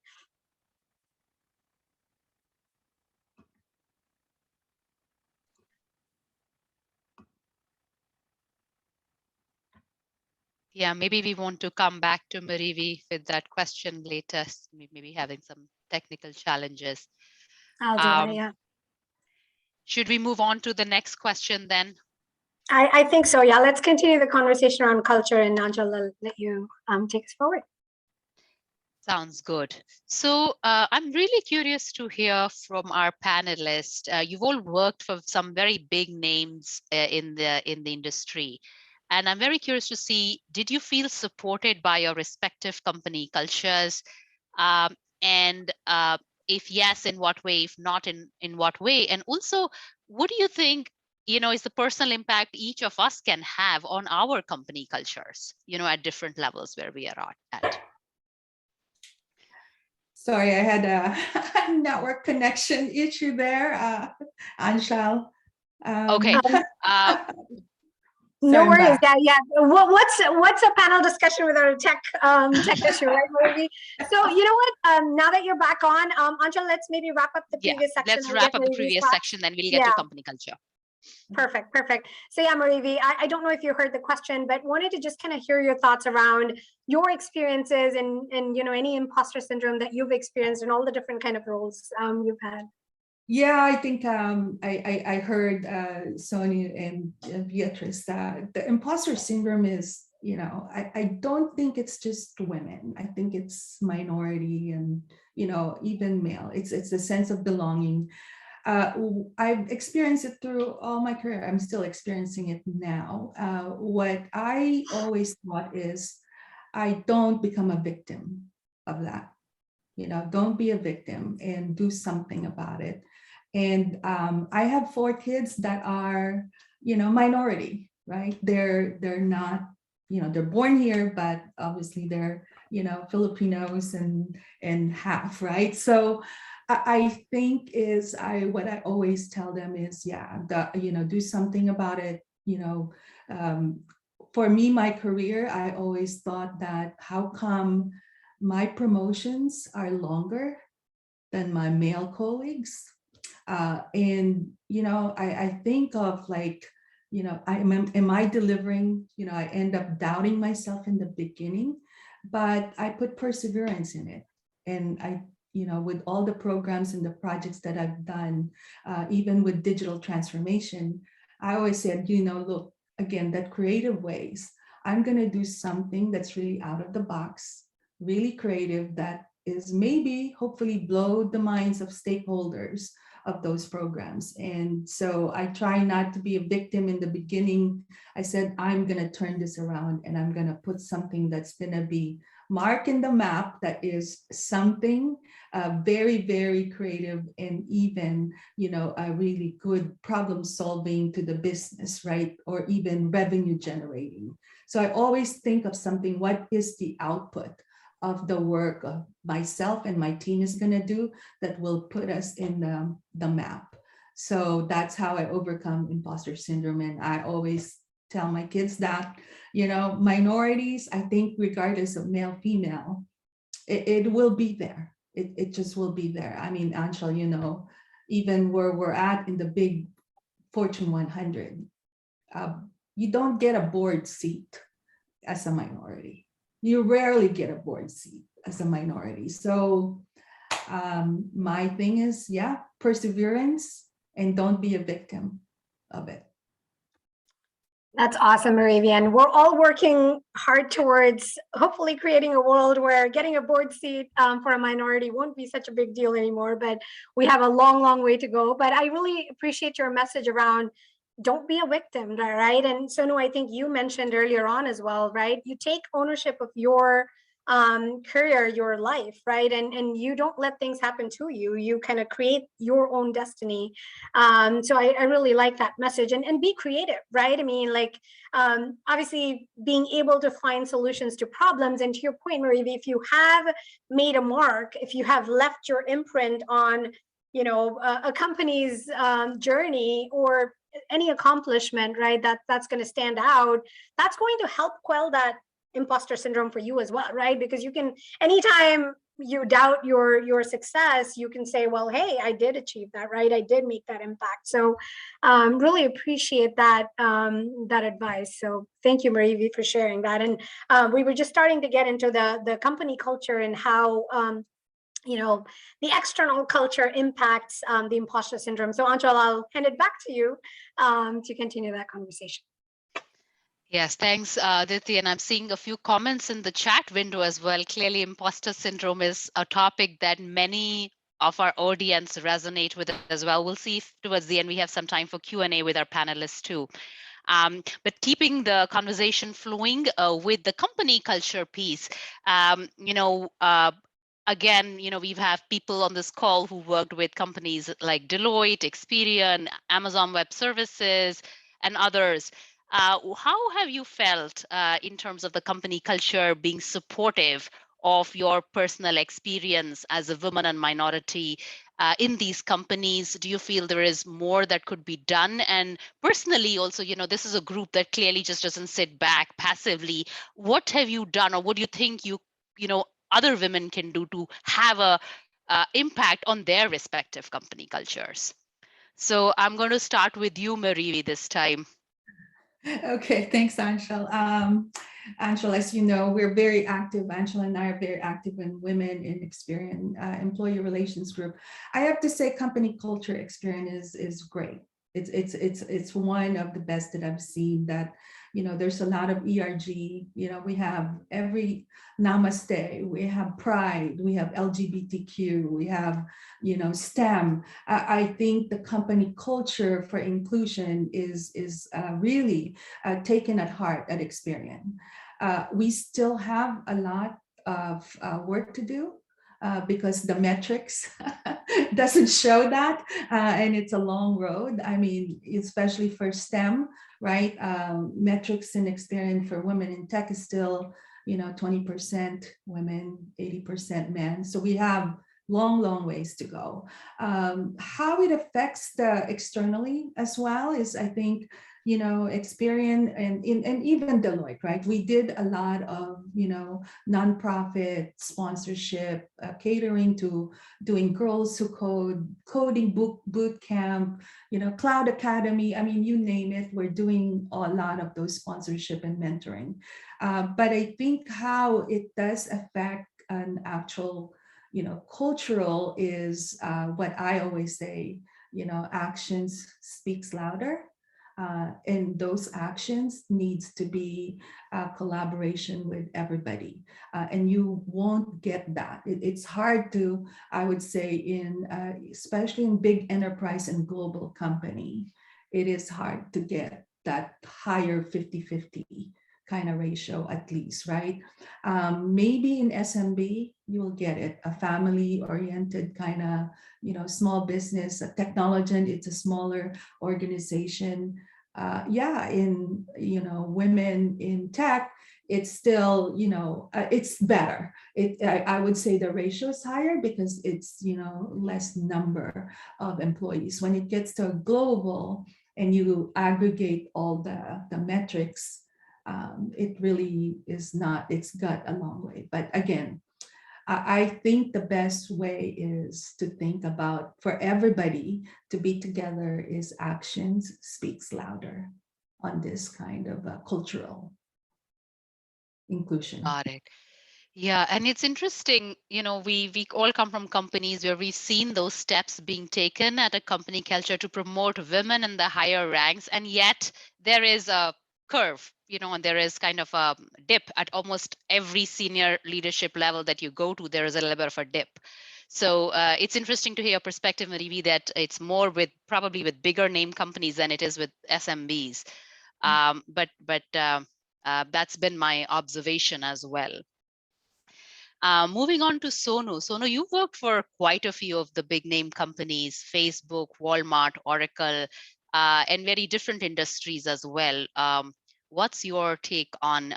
Yeah, maybe we want to come back to Marivi with that question later, maybe having some technical challenges. I'll do that, yeah. Should we move on to the next question then? I think so, yeah. Let's continue the conversation around culture, and Anjal, I'll let you take us forward. Sounds good. So I'm really curious to hear from our panelists. You've all worked for some very big names in the industry. And I'm very curious to see, did you feel supported by your respective company cultures? And if yes, in what way? If not, in what way? And also, what do you think, is the personal impact each of us can have on our company cultures, at different levels where we are at? Sorry, I had a network connection issue there, Anshal. Okay. No worries. Yeah. What's a panel discussion without a tech issue, right, Marivi? So you know what? Now that you're back on, Anjal, let's maybe wrap up the previous section. Let's wrap up the previous section, then we'll get to company culture. Perfect. So yeah, Marivi, I don't know if you heard the question, but wanted to just kind of hear your thoughts around your experiences and any imposter syndrome that you've experienced and all the different kind of roles you've had. Yeah, I think I heard Sonia and Beatrice that the imposter syndrome is, I don't think it's just women. I think it's minority and, even male. It's the sense of belonging. I've experienced it through all my career. I'm still experiencing it now. What I always thought is, I don't become a victim of that. Don't be a victim and do something about it. And I have 4 kids that are, minority, right? They're not, they're born here, but obviously they're, Filipinos and half, right? So I think what I always tell them is, do something about it. For me, my career, I always thought that how come my promotions are longer than my male colleagues? And, I think of like, am I delivering? I end up doubting myself in the beginning, but I put perseverance in it. And I, with all the programs and the projects that I've done, even with digital transformation, I always said, look, again, that creative ways, I'm going to do something that's really out of the box, really creative, that is maybe hopefully blow the minds of stakeholders of those programs. And so I try not to be a victim in the beginning. I said, I'm going to turn this around and I'm going to put something that's going to be mark in the map that is something very, very creative and even, a really good problem solving to the business, right? Or even revenue generating. So I always think of something, what is the output of the work of myself and my team is going to do that will put us in the map. So that's how I overcome imposter syndrome. And I always tell my kids that, minorities, I think regardless of male, female, it will be there. It just will be there. I mean, Anshal, even where we're at in the big Fortune 100, you don't get a board seat as a minority. You rarely get a board seat as a minority. So my thing is, perseverance and don't be a victim of it. That's awesome, Marivi. And we're all working hard towards hopefully creating a world where getting a board seat for a minority won't be such a big deal anymore, but we have a long, long way to go. But I really appreciate your message around don't be a victim, right? And Sonu, I think you mentioned earlier on as well, right? You take ownership of your career, your life, right? And you don't let things happen to you. You kind of create your own destiny. So I really like that message, and be creative, right? I mean, like, obviously being able to find solutions to problems. And to your point, Marie, if you have made a mark, if you have left your imprint on, you know, a company's journey or any accomplishment, right, that's going to stand out, that's going to help quell that imposter syndrome for you as well, right? Because you can, anytime you doubt your success, you can say, well, hey, I did achieve that, right? I did make that impact. So really appreciate that that advice. So thank you, Marie, for sharing that. And we were just starting to get into the company culture and how you know, the external culture impacts the imposter syndrome. So Anchal, I'll hand it back to you to continue that conversation. Yes, thanks, Aditi. And I'm seeing a few comments in the chat window as well. Clearly, imposter syndrome is a topic that many of our audience resonate with as well. We'll see if towards the end we have some time for Q&A with our panelists too. But keeping the conversation flowing with the company culture piece, again, we have people on this call who worked with companies like Deloitte, Experian, Amazon Web Services, and others. How have you felt in terms of the company culture being supportive of your personal experience as a woman and minority in these companies? Do you feel there is more that could be done? And personally also, this is a group that clearly just doesn't sit back passively. What have you done, or what do you think other women can do to have a impact on their respective company cultures? So I'm going to start with you, Marie, this time. Okay, thanks, Anshul. Anshul, as you know, we're very active. Anshul and I are very active in Women in Experian Employee Relations Group. I have to say, company culture Experian is great. It's one of the best that I've seen. That there's a lot of ERG. We have every namaste. We have pride. We have LGBTQ. We have STEM. I think the company culture for inclusion is really taken at heart at Experian. We still have a lot of work to do. Because the metrics doesn't show that, and it's a long road. I mean, especially for STEM, right? Metrics in Experian for women in tech is still, 20% women, 80% men. So we have long ways to go. How it affects the externally as well is, I think, Experian and even Deloitte, right? We did a lot of, nonprofit sponsorship, catering to doing Girls Who Code, coding boot camp, Cloud Academy. I mean, you name it, we're doing a lot of those sponsorship and mentoring. But I think how it does affect an actual, cultural is what I always say, actions speaks louder. And those actions needs to be collaboration with everybody. And you won't get that. It's hard to, I would say, especially in big enterprise and global company, it is hard to get that higher 50-50 kind of ratio at least, right? Maybe in SMB, you will get it, a family-oriented kind of, small business, a technologist, it's a smaller organization. In, women in tech, it's still, it's better. I would say the ratio is higher because it's, less number of employees. When it gets to global and you aggregate all the metrics, it really is not, it's got a long way. But again, I think the best way is to think about, for everybody to be together, is actions speaks louder on this kind of cultural inclusion. Got it. Yeah, and it's interesting, we all come from companies where we've seen those steps being taken at a company culture to promote women in the higher ranks, and yet there is a curve, and there is kind of a dip at almost every senior leadership level that you go to. There is a little bit of a dip. So it's interesting to hear your perspective, Marivi, that it's more probably with bigger name companies than it is with SMBs. But that's been my observation as well. Moving on to Sonu. Sonu, you worked for quite a few of the big name companies, Facebook, Walmart, Oracle, and very different industries as well. What's your take on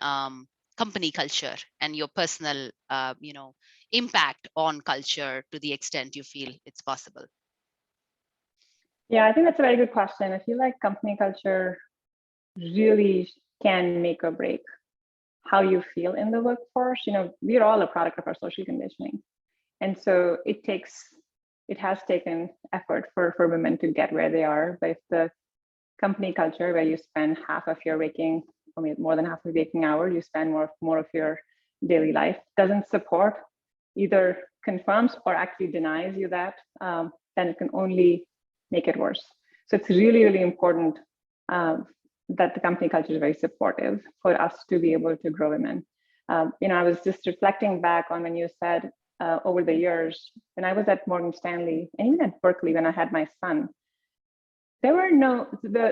company culture and your personal, impact on culture to the extent you feel it's possible? Yeah, I think that's a very good question. I feel like company culture really can make or break how you feel in the workforce. We're all a product of our social conditioning. And so it has taken effort for women to get where they are. But if the company culture where you spend half of your waking, more than half of your waking hour, you spend more of your daily life, doesn't support, either confirms or actually denies you that, then it can only make it worse. So it's really, really important that the company culture is very supportive for us to be able to grow women. I was just reflecting back on when you said over the years, when I was at Morgan Stanley and even at Berkeley when I had my son, there were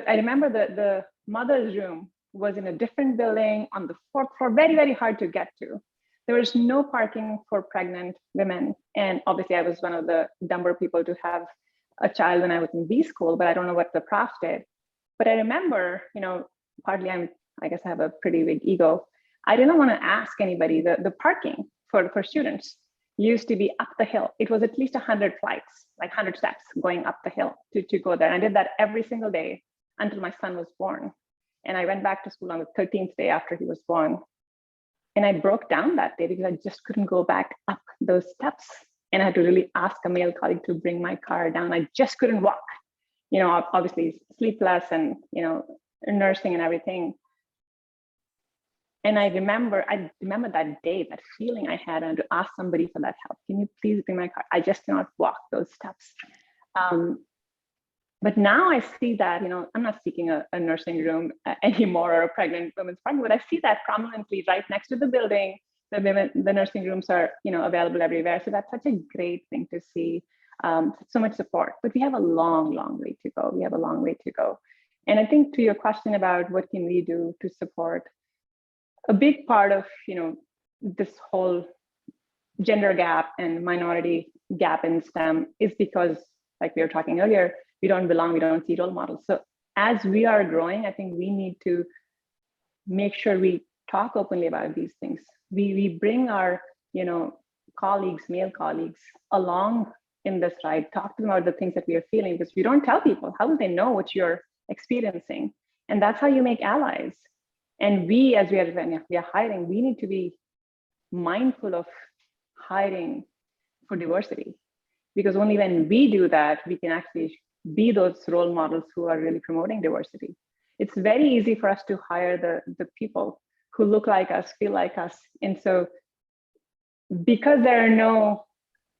I remember the mother's room was in a different building on the fourth floor, very, very hard to get to. There was no parking for pregnant women. And obviously I was one of the dumber people to have a child when I was in B school, but I don't know what the prof did. But I remember, partly I guess I have a pretty big ego. I didn't want to ask anybody. The parking for students used to be up the hill. It was at least 100 flights, like 100 steps going up the hill to go there. And I did that every single day until my son was born. And I went back to school on the 13th day after he was born. And I broke down that day because I just couldn't go back up those steps. And I had to really ask a male colleague to bring my car down. I just couldn't walk. Obviously sleepless and, nursing and everything. And I remember that day, that feeling I had, and to ask somebody for that help. Can you please bring my car? I just cannot walk those steps. But now I see that, I'm not seeking a nursing room anymore or a pregnant women's parking, but I see that prominently right next to the building. The nursing rooms are, available everywhere. So that's such a great thing to see. So much support, but we have a long, long way to go. We have a long way to go. And I think to your question about what can we do to support, a big part of, this whole gender gap and minority gap in STEM is because, like we were talking earlier, we don't belong, we don't see role models. So as we are growing, I think we need to make sure we talk openly about these things. We bring our, colleagues, male colleagues along in this ride, talk to them about the things that we are feeling, because we don't tell people, how will they know what you're experiencing? And that's how you make allies. And we, as we are hiring, we need to be mindful of hiring for diversity, because only when we do that, we can actually be those role models who are really promoting diversity. It's very easy for us to hire the people who look like us, feel like us. And so because there are no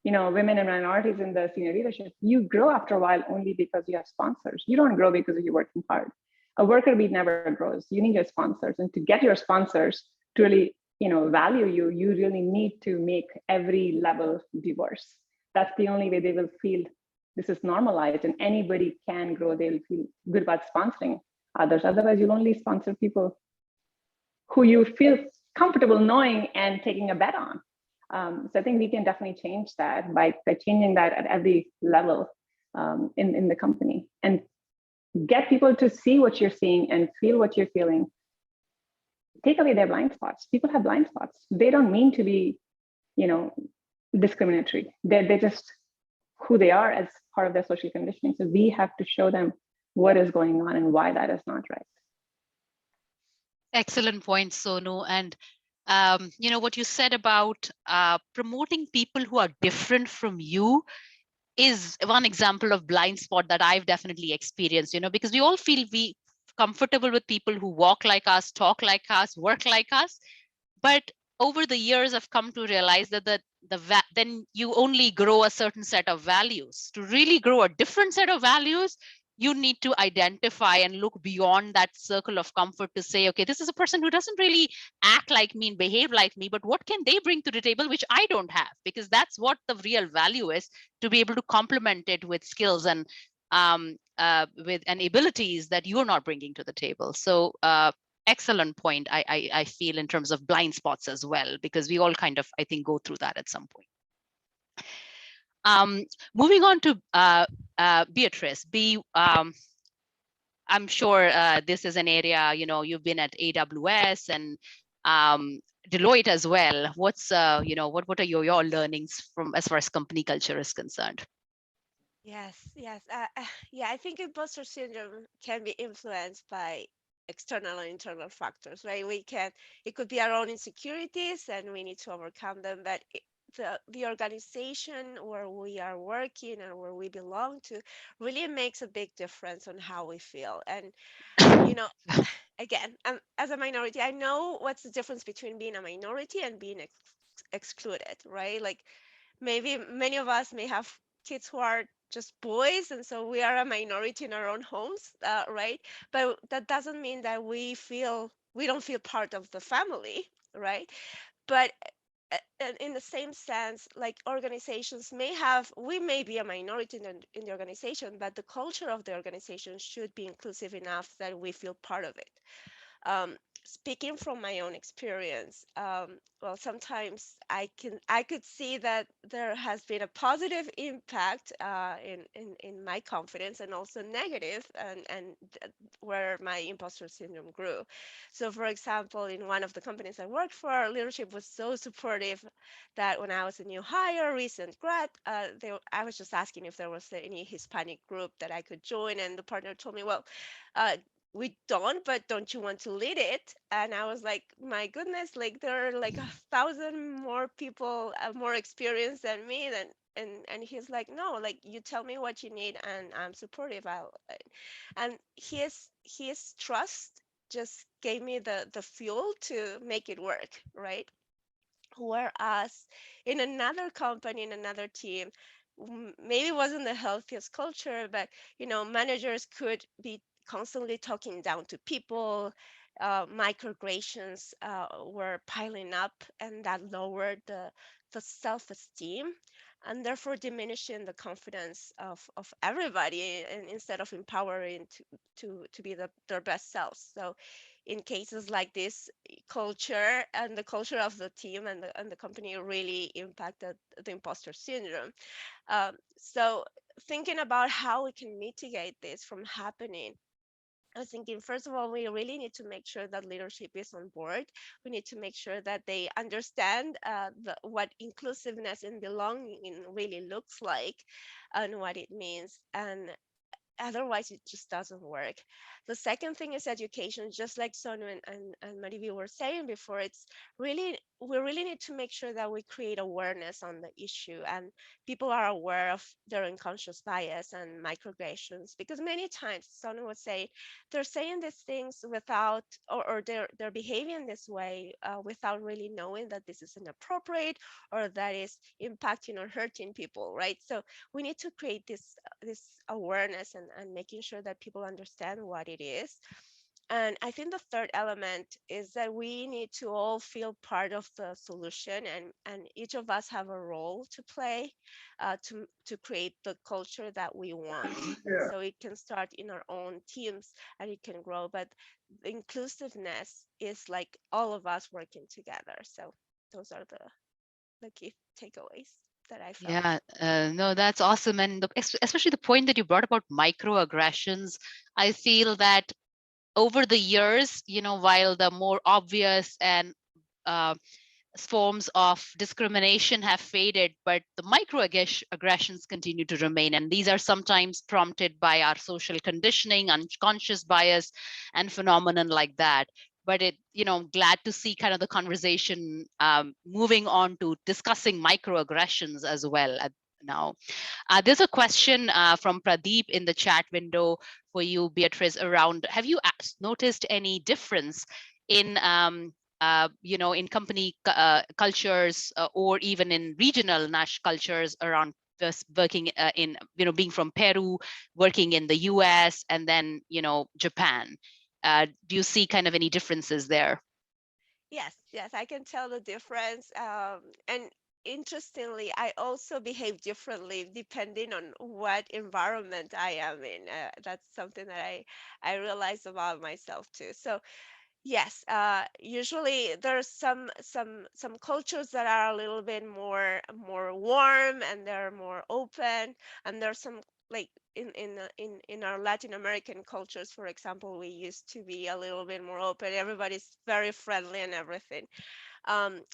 women and minorities in the senior leadership, you grow after a while only because you have sponsors. You don't grow because you're working hard. A worker bee never grows. You need your sponsors. And to get your sponsors to really value you, you really need to make every level diverse. That's the only way they will feel this is normalized and anybody can grow. They'll feel good about sponsoring others. Otherwise, you'll only sponsor people who you feel comfortable knowing and taking a bet on. So I think we can definitely change that by changing that at every level in the company, and get people to see what you're seeing and feel what you're feeling. Take away their blind spots. People have blind spots. They don't mean to be, discriminatory. They're just who they are as part of their social conditioning. So we have to show them what is going on and why that is not right. Excellent point, Sonu. And what you said about promoting people who are different from you is one example of blind spot that I've definitely experienced, because we all feel comfortable with people who walk like us, talk like us, work like us. But over the years, I've come to realize that then you only grow a certain set of values. To really grow a different set of values, you need to identify and look beyond that circle of comfort to say, okay, this is a person who doesn't really act like me and behave like me, but what can they bring to the table which I don't have? Because that's what the real value is, to be able to complement it with skills and abilities that you're not bringing to the table. So excellent point, I feel, in terms of blind spots as well, because we all kind of, I think, go through that at some point. Moving on to Beatrice. I'm sure this is an area, you've been at AWS and Deloitte as well. What's, what are your learnings from as far as company culture is concerned? Yes, yes. Yeah, I think imposter syndrome can be influenced by external and internal factors, right? It could be our own insecurities and we need to overcome them, but the organization where we are working and where we belong to really makes a big difference on how we feel. And, you know, again, as a minority, I know what's the difference between being a minority and being excluded, right? Like maybe many of us may have kids who are just boys, and so we are a minority in our own homes, right? But that doesn't mean that we don't feel part of the family, right? But in the same sense, like organizations we may be a minority in the organization, but the culture of the organization should be inclusive enough that we feel part of it. Speaking from my own experience, well, sometimes I could see that there has been a positive impact in my confidence, and also negative, and where my imposter syndrome grew. So, for example, in one of the companies I worked for, leadership was so supportive that when I was a new hire, recent grad, I was just asking if there was any Hispanic group that I could join, and the partner told me, well, uh, we don't, but don't you want to lead it? And I was like, my goodness, like there are like 1,000 more people more experienced than me. And he's like, no, like you tell me what you need and I'm supportive. And his trust just gave me the fuel to make it work, right? Whereas in another company, in another team, maybe it wasn't the healthiest culture, but managers could be constantly talking down to people. Microaggressions were piling up, and that lowered the self-esteem, and therefore diminishing the confidence of everybody, and instead of empowering to be their best selves. So in cases like this, culture and the culture of the team and the company really impacted the imposter syndrome. So thinking about how we can mitigate this from happening, I was thinking, first of all, we really need to make sure that leadership is on board. We need to make sure that they understand what inclusiveness and belonging really looks like and what it means. And otherwise, it just doesn't work. The second thing is education, just like Sonu and Marivi were saying before. We really need to make sure that we create awareness on the issue and people are aware of their unconscious bias and microaggressions, because many times Sonu would say they're saying these things without, or they're behaving this way without really knowing that this is inappropriate or that is impacting or hurting people, right? So we need to create this awareness and making sure that people understand what it is. And I think the third element is that we need to all feel part of the solution, and each of us have a role to play to create the culture that we want. And so it can start in our own teams and it can grow, but the inclusiveness is like all of us working together. So those are the key takeaways that I felt. Yeah, no, that's awesome. And especially the point that you brought about microaggressions, I feel that over the years, while the more obvious and forms of discrimination have faded, but the microaggressions continue to remain. And these are sometimes prompted by our social conditioning, unconscious bias, and phenomenon like that. But glad to see kind of the conversation moving on to discussing microaggressions as well now. There's a question from Pradeep in the chat window for you, Beatrice, around, have you noticed any difference in in company cultures or even in regional Nash cultures around this working in, being from Peru, working in the US, and then, Japan? Do you see kind of any differences there? Yes, I can tell the difference. And interestingly, I also behave differently depending on what environment I am in. That's something that I realize about myself too. So Yes, usually there's some cultures that are a little bit more warm and they're more open, and there's some like in our Latin American cultures, for example, we used to be a little bit more open. Everybody's very friendly and everything.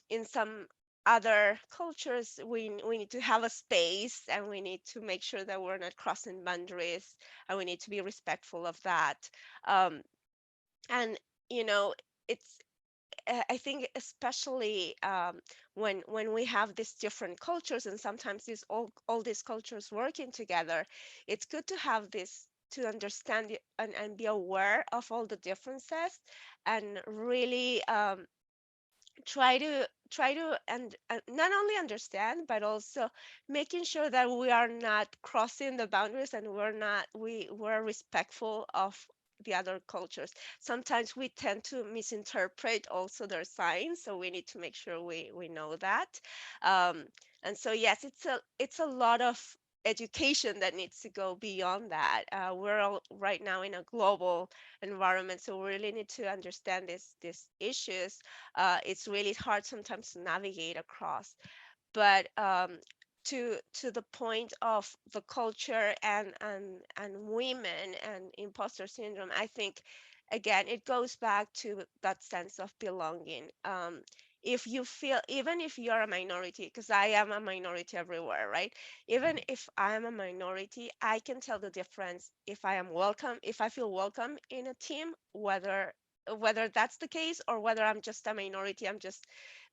In some other cultures, we need to have a space, and we need to make sure that we're not crossing boundaries, and we need to be respectful of that. And you know, it's I think especially when we have these different cultures, and sometimes these all these cultures working together, it's good to have this to understand and be aware of all the differences, and really try to and not only understand, but also making sure that we are not crossing the boundaries, and we're respectful of the other cultures. Sometimes we tend to misinterpret also their signs, so we need to make sure we know that. um, and so yes, it's a lot of education that needs to go beyond that. We're all right now in a global environment, so we really need to understand these issues. It's really hard sometimes to navigate across. But to the point of the culture and women and imposter syndrome, I think again it goes back to that sense of belonging. If you feel, even if you're a minority, because I am a minority everywhere, right? Even if I am a minority, I can tell the difference if I am welcome, if I feel welcome in a team, whether that's the case or whether I'm just a minority, I'm just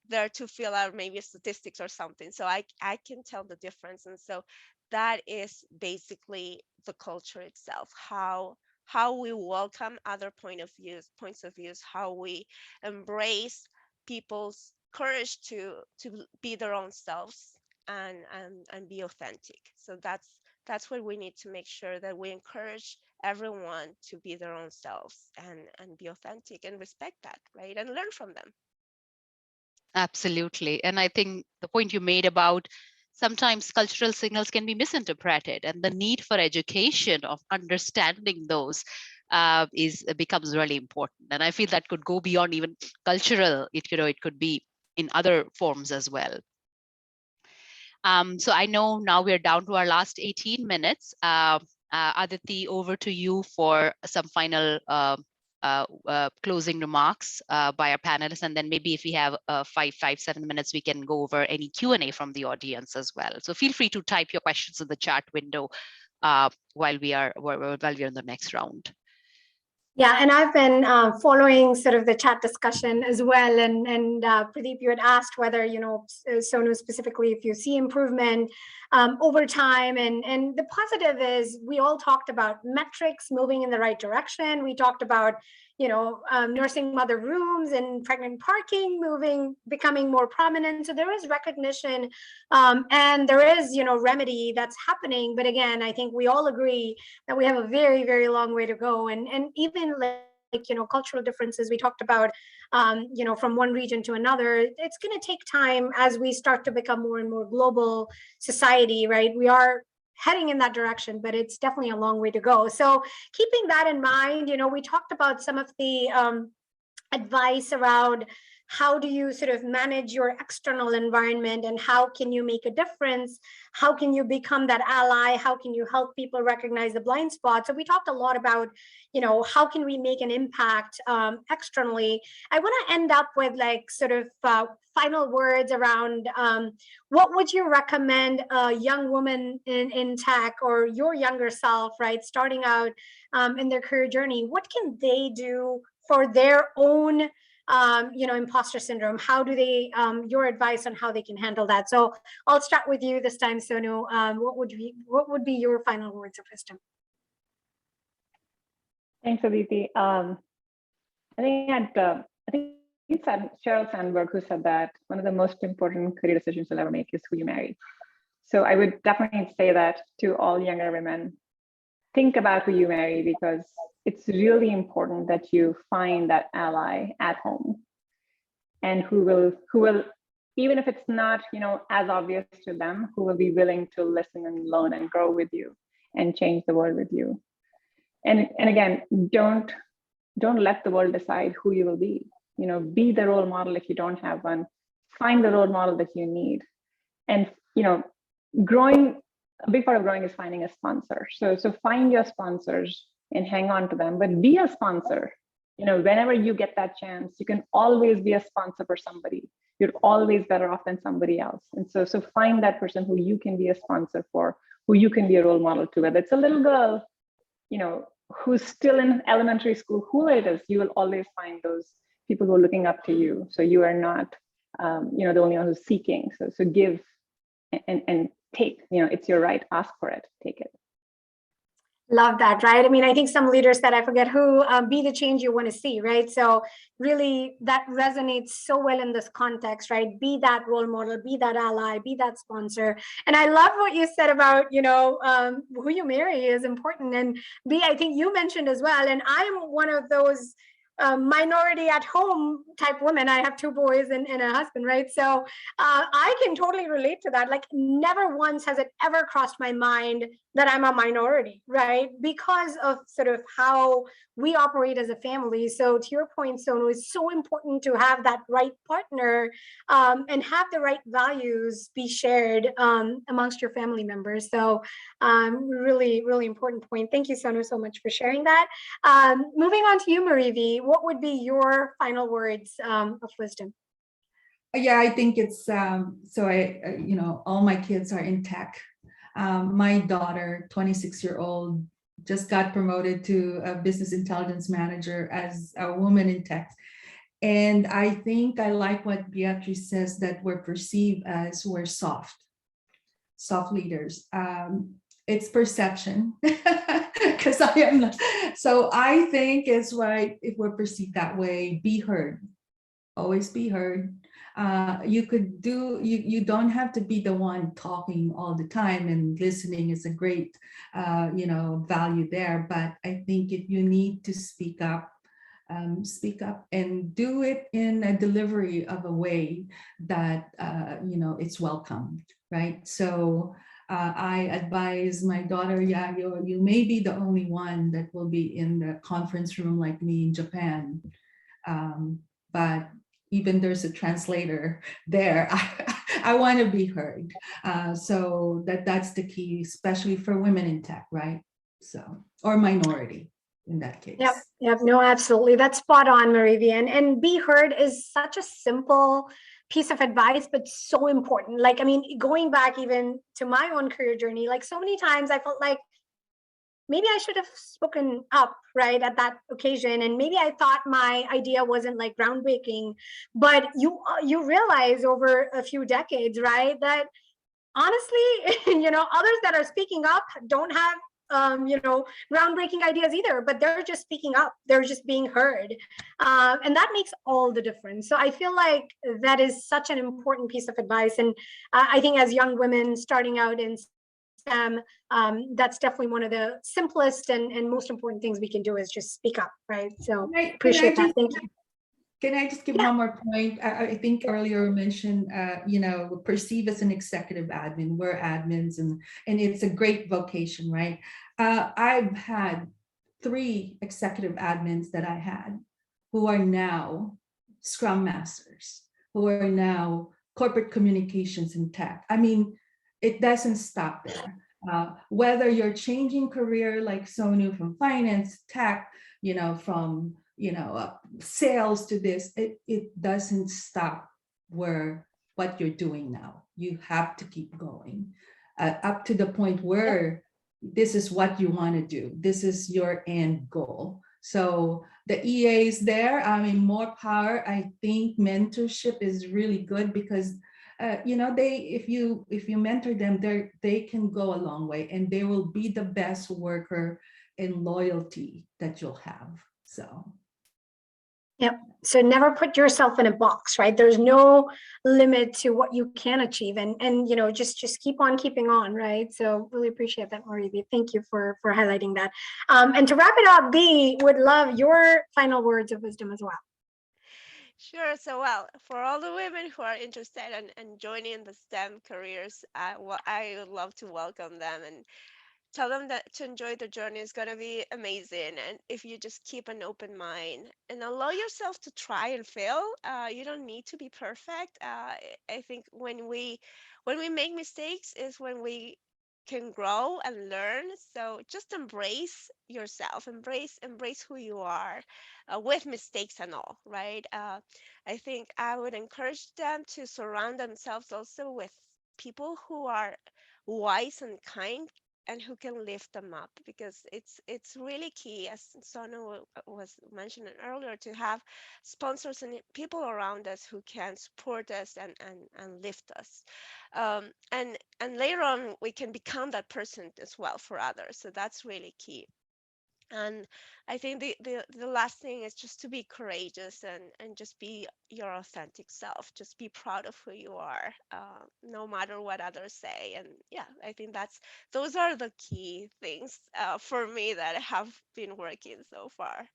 there to fill out maybe statistics or something. So I can tell the difference. And so that is basically the culture itself, how we welcome other points of views, how we embrace people's courage to be their own selves and be authentic. So that's what we need to make sure, that we encourage everyone to be their own selves and be authentic and respect that, right? And learn from them. Absolutely. And I think the point you made about sometimes cultural signals can be misinterpreted, and the need for education of understanding those becomes really important. And I feel that could go beyond even cultural. It could be in other forms as well. So I know now we're down to our last 18 minutes. Aditi, over to you for some final closing remarks by our panelists, and then maybe if we have 7 minutes, we can go over any Q&A from the audience as well. So feel free to type your questions in the chat window while we're in the next round. Yeah, and I've been following sort of the chat discussion as well. And Pradeep, you had asked whether, Sonu specifically, if you see improvement over time. And the positive is we all talked about metrics moving in the right direction. We talked about, nursing mother rooms and pregnant parking becoming more prominent. So there is recognition and there is, remedy that's happening. But again, I think we all agree that we have a very, very long way to go. And even like, cultural differences we talked about, from one region to another, it's going to take time as we start to become more and more global society, right? We are heading in that direction, but it's definitely a long way to go. So keeping that in mind, we talked about some of the advice around how do you sort of manage your external environment and how can you make a difference? How can you become that ally? How can you help people recognize the blind spots? So we talked a lot about, how can we make an impact externally? I want to end up with like sort of final words around what would you recommend a young woman in tech or your younger self, right, starting out in their career journey? What can they do for their own imposter syndrome? How do they your advice on how they can handle that? So I'll start with you this time, Sonu. What would be your final words of wisdom? Thanks, Aditi. I think it's Sheryl Sandberg who said that one of the most important career decisions you'll ever make is who you marry. So I would definitely say that to all younger women, think about who you marry, because it's really important that you find that ally at home, and who will, even if it's not, as obvious to them, who will be willing to listen and learn and grow with you and change the world with you. And again, don't Don't let the world decide who you will be. Be the role model if you don't have one. Find the role model that you need. And growing, a big part of growing is finding a sponsor. So find your sponsors and hang on to them, but be a sponsor. Whenever you get that chance, you can always be a sponsor for somebody. You're always better off than somebody else. And so find that person who you can be a sponsor for, who you can be a role model to. Whether it's a little girl, who's still in elementary school, who it is, you will always find those people who are looking up to you. So you are not, the only one who's seeking. So give and take. It's your right. Ask for it. Take it. Love that, right? I mean, I think some leaders said, I forget who, be the change you want to see, right? So really that resonates so well in this context, right? Be that role model, be that ally, be that sponsor. And I love what you said about, who you marry is important. And I think you mentioned as well, and I'm one of those minority at home type women. I have 2 boys and a husband, right? So I can totally relate to that. Like, never once has it ever crossed my mind that I'm a minority, right? Because of sort of how we operate as a family. So to your point, Sonu, it's so important to have that right partner and have the right values be shared amongst your family members. So really, really important point. Thank you, Sonu, so much for sharing that. Moving on to you, Marivi, what would be your final words of wisdom? Yeah, I think it's all my kids are in tech. My daughter, 26-year-old, just got promoted to a business intelligence manager as a woman in tech. And I think I like what Beatrice says, that we're perceived as we're soft leaders. It's perception, because I am not. So I think it's right if we're perceived that way. Be heard, always be heard. You don't have to be the one talking all the time, and listening is a great value there. But I think if you need to speak up and do it in a delivery of a way that it's welcomed, right? So I advise my daughter, you may be the only one that will be in the conference room like me in Japan, but even there's a translator there. I want to be heard. So that's the key, especially for women in tech, right? So, or minority in that case. Yep. No, absolutely. That's spot on, Marivi. And be heard is such a simple piece of advice, but so important. Like, I mean, going back even to my own career journey, like so many times I felt like maybe I should have spoken up, right, at that occasion. And maybe I thought my idea wasn't like groundbreaking, but you realize over a few decades, right, that honestly, others that are speaking up don't have groundbreaking ideas either, but they're just speaking up. They're just being heard. And that makes all the difference. So I feel like that is such an important piece of advice. And I think as young women starting out in STEM, that's definitely one of the simplest and most important things we can do is just speak up, right? So appreciate that. Thank you. Can I just give one more point? I think earlier mentioned, perceived as an executive admin. We're admins, and it's a great vocation, right? I've had 3 executive admins that I had who are now Scrum Masters, who are now corporate communications in tech. I mean, it doesn't stop there. Whether you're changing career like Sonu from finance, tech, from sales to this, it doesn't stop what you're doing now. You have to keep going up to the point where this is what you want to do. This is your end goal. So the EAs there, I mean, more power. I think mentorship is really good because if you mentor them, they can go a long way, and they will be the best worker in loyalty that you'll have. So. Yep. So never put yourself in a box, right? There's no limit to what you can achieve, and just keep on keeping on, right? So really appreciate that, Marivi. Thank you for highlighting that. And to wrap it up, Bea, would love your final words of wisdom as well. Sure. So, well, for all the women who are interested in joining the STEM careers, I would love to welcome them and tell them that to enjoy the journey is going to be amazing. And if you just keep an open mind and allow yourself to try and fail, you don't need to be perfect. I think when we make mistakes is when we can grow and learn. So just embrace yourself, embrace who you are, with mistakes and all, right? I think I would encourage them to surround themselves also with people who are wise and kind and who can lift them up, because it's really key, as Sonu was mentioning earlier, to have sponsors and people around us who can support us and lift us, and later on we can become that person as well for others. So that's really key. And I think the last thing is just to be courageous and just be your authentic self. Just be proud of who you are, no matter what others say. And yeah, I think those are the key things for me that have been working so far.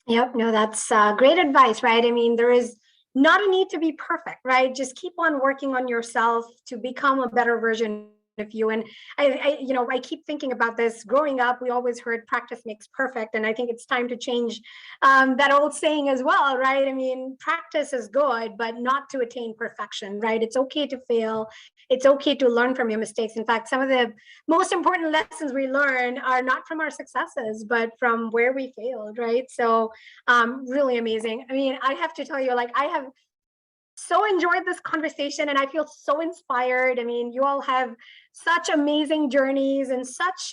Yep, no, that's great advice, right? I mean, there is not a need to be perfect, right? Just keep on working on yourself to become a better version of you. And I keep thinking about this. Growing up, we always heard practice makes perfect, and I think it's time to change that old saying as well, right? I mean, practice is good, but not to attain perfection, right? It's okay to fail. It's okay to learn from your mistakes. In fact, some of the most important lessons we learn are not from our successes, but from where we failed, right? So really amazing. I mean, I have to tell you, like, I have so enjoyed this conversation and I feel so inspired. I mean, you all have such amazing journeys and such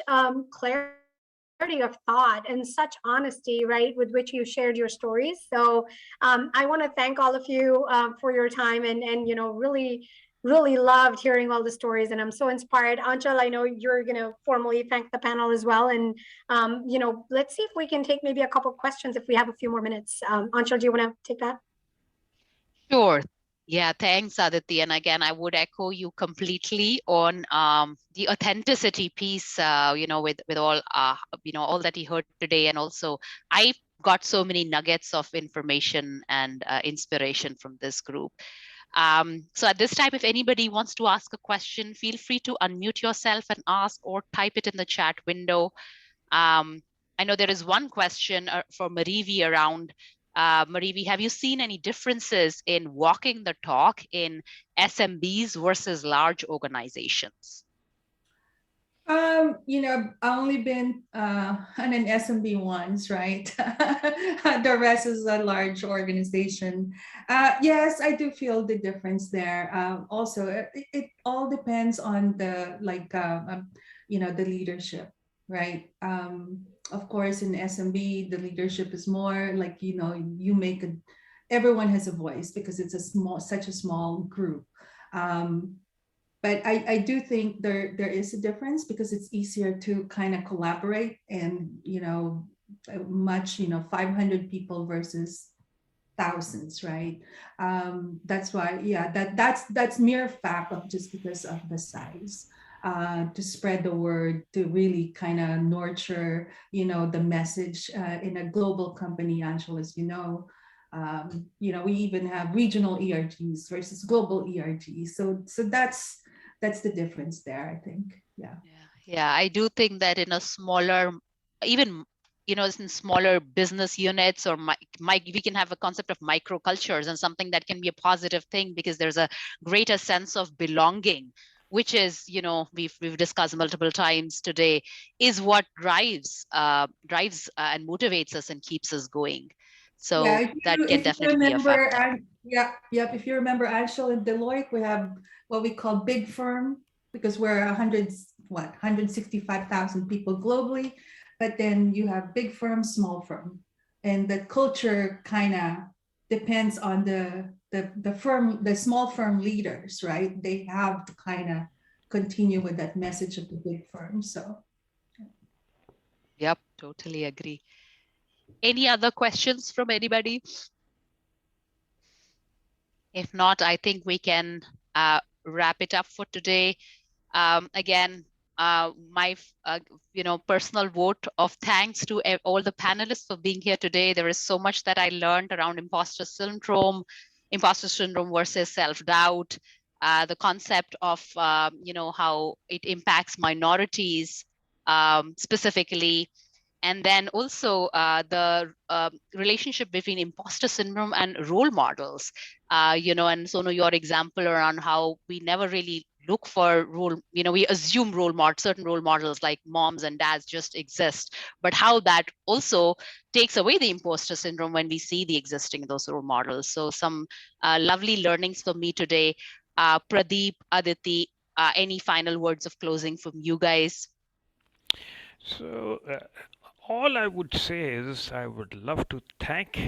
clarity of thought and such honesty, right, with which you shared your stories. So I want to thank all of you for your time and really loved hearing all the stories, and I'm so inspired. Anchal, I know you're going to formally thank the panel as well, and let's see if we can take maybe a couple of questions if we have a few more minutes. Anchal, do you want to take that? Sure. Yeah, thanks, Aditi. And again, I would echo you completely on the authenticity piece, with all, all that you heard today. And also, I got so many nuggets of information and inspiration from this group. So at this time, if anybody wants to ask a question, feel free to unmute yourself and ask, or type it in the chat window. I know there is one question for Marivi around, Marivi, have you seen any differences in walking the talk in SMBs versus large organizations? I've only been on an SMB once, right? The rest is a large organization. Yes, I do feel the difference there. Also, it all depends on the the leadership, right? Of course, in SMB, the leadership is more like everyone has a voice because it's such a small group. But I do think there is a difference because it's easier to kind of collaborate and, much, 500 people versus thousands, right? That's why, yeah, that's mere fact of just because of the size. To spread the word, to really kind of nurture, the message in a global company, Anshul, as you know. We even have regional ERGs versus global ERGs. So that's the difference there, I think. Yeah, I do think that in a smaller, even in smaller business units, or we can have a concept of microcultures, and something that can be a positive thing because there's a greater sense of belonging, which is, we've discussed multiple times today, is what drives and motivates us and keeps us going. So that can definitely be a factor. If you remember, Anshul, in Deloitte, we have what we call big firm, because we're 165,000 people globally, but then you have big firm, small firm, and the culture kind of depends on the firm, the small firm leaders, right? They have to kind of continue with that message of the big firm. So yep, totally agree. Any other questions from anybody? If not, I think we can wrap it up for today. Again, my personal vote of thanks to all the panelists for being here today. There is so much that I learned around imposter syndrome versus self-doubt, the concept of how it impacts minorities, specifically. And then also the relationship between imposter syndrome and role models, and Sonu, your example around how we never really look for we assume certain role models like moms and dads just exist, but how that also takes away the imposter syndrome when we see the existing of those role models. So some lovely learnings for me today. Pradeep, Aditi, any final words of closing from you guys? So, all I would say is I would love to thank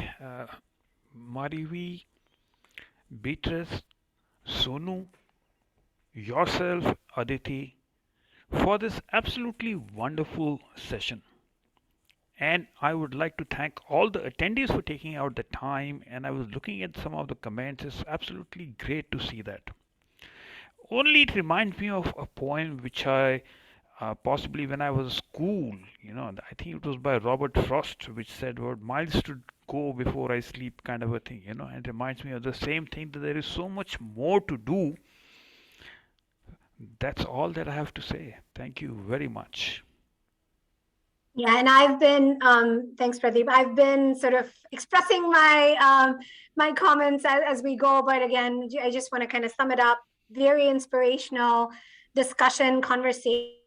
Marivi, Beatrice, Sonu, yourself, Aditi, for this absolutely wonderful session. And I would like to thank all the attendees for taking out the time. And I was looking at some of the comments. It's absolutely great to see that. Only it reminds me of a poem which I possibly when I was in school, I think it was by Robert Frost, which said, "What miles to go before I sleep," kind of a thing, and it reminds me of the same thing that there is so much more to do. That's all that I have to say. Thank you very much. Yeah, and I've been, thanks, Pradeep. I've been sort of expressing my comments as we go, but again, I just want to kind of sum it up. Very inspirational discussion, conversation.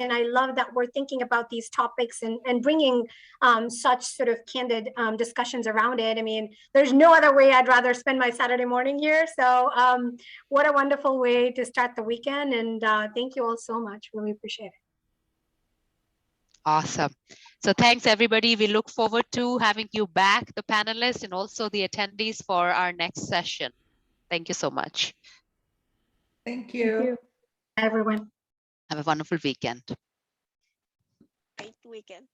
I love that we're thinking about these topics and bringing such sort of candid discussions around it. I mean, there's no other way I'd rather spend my Saturday morning here. So what a wonderful way to start the weekend. And thank you all so much. Really appreciate it. Awesome. So thanks, everybody. We look forward to having you back, the panelists, and also the attendees for our next session. Thank you so much. Thank you. Everyone. Have a wonderful weekend. Great weekend.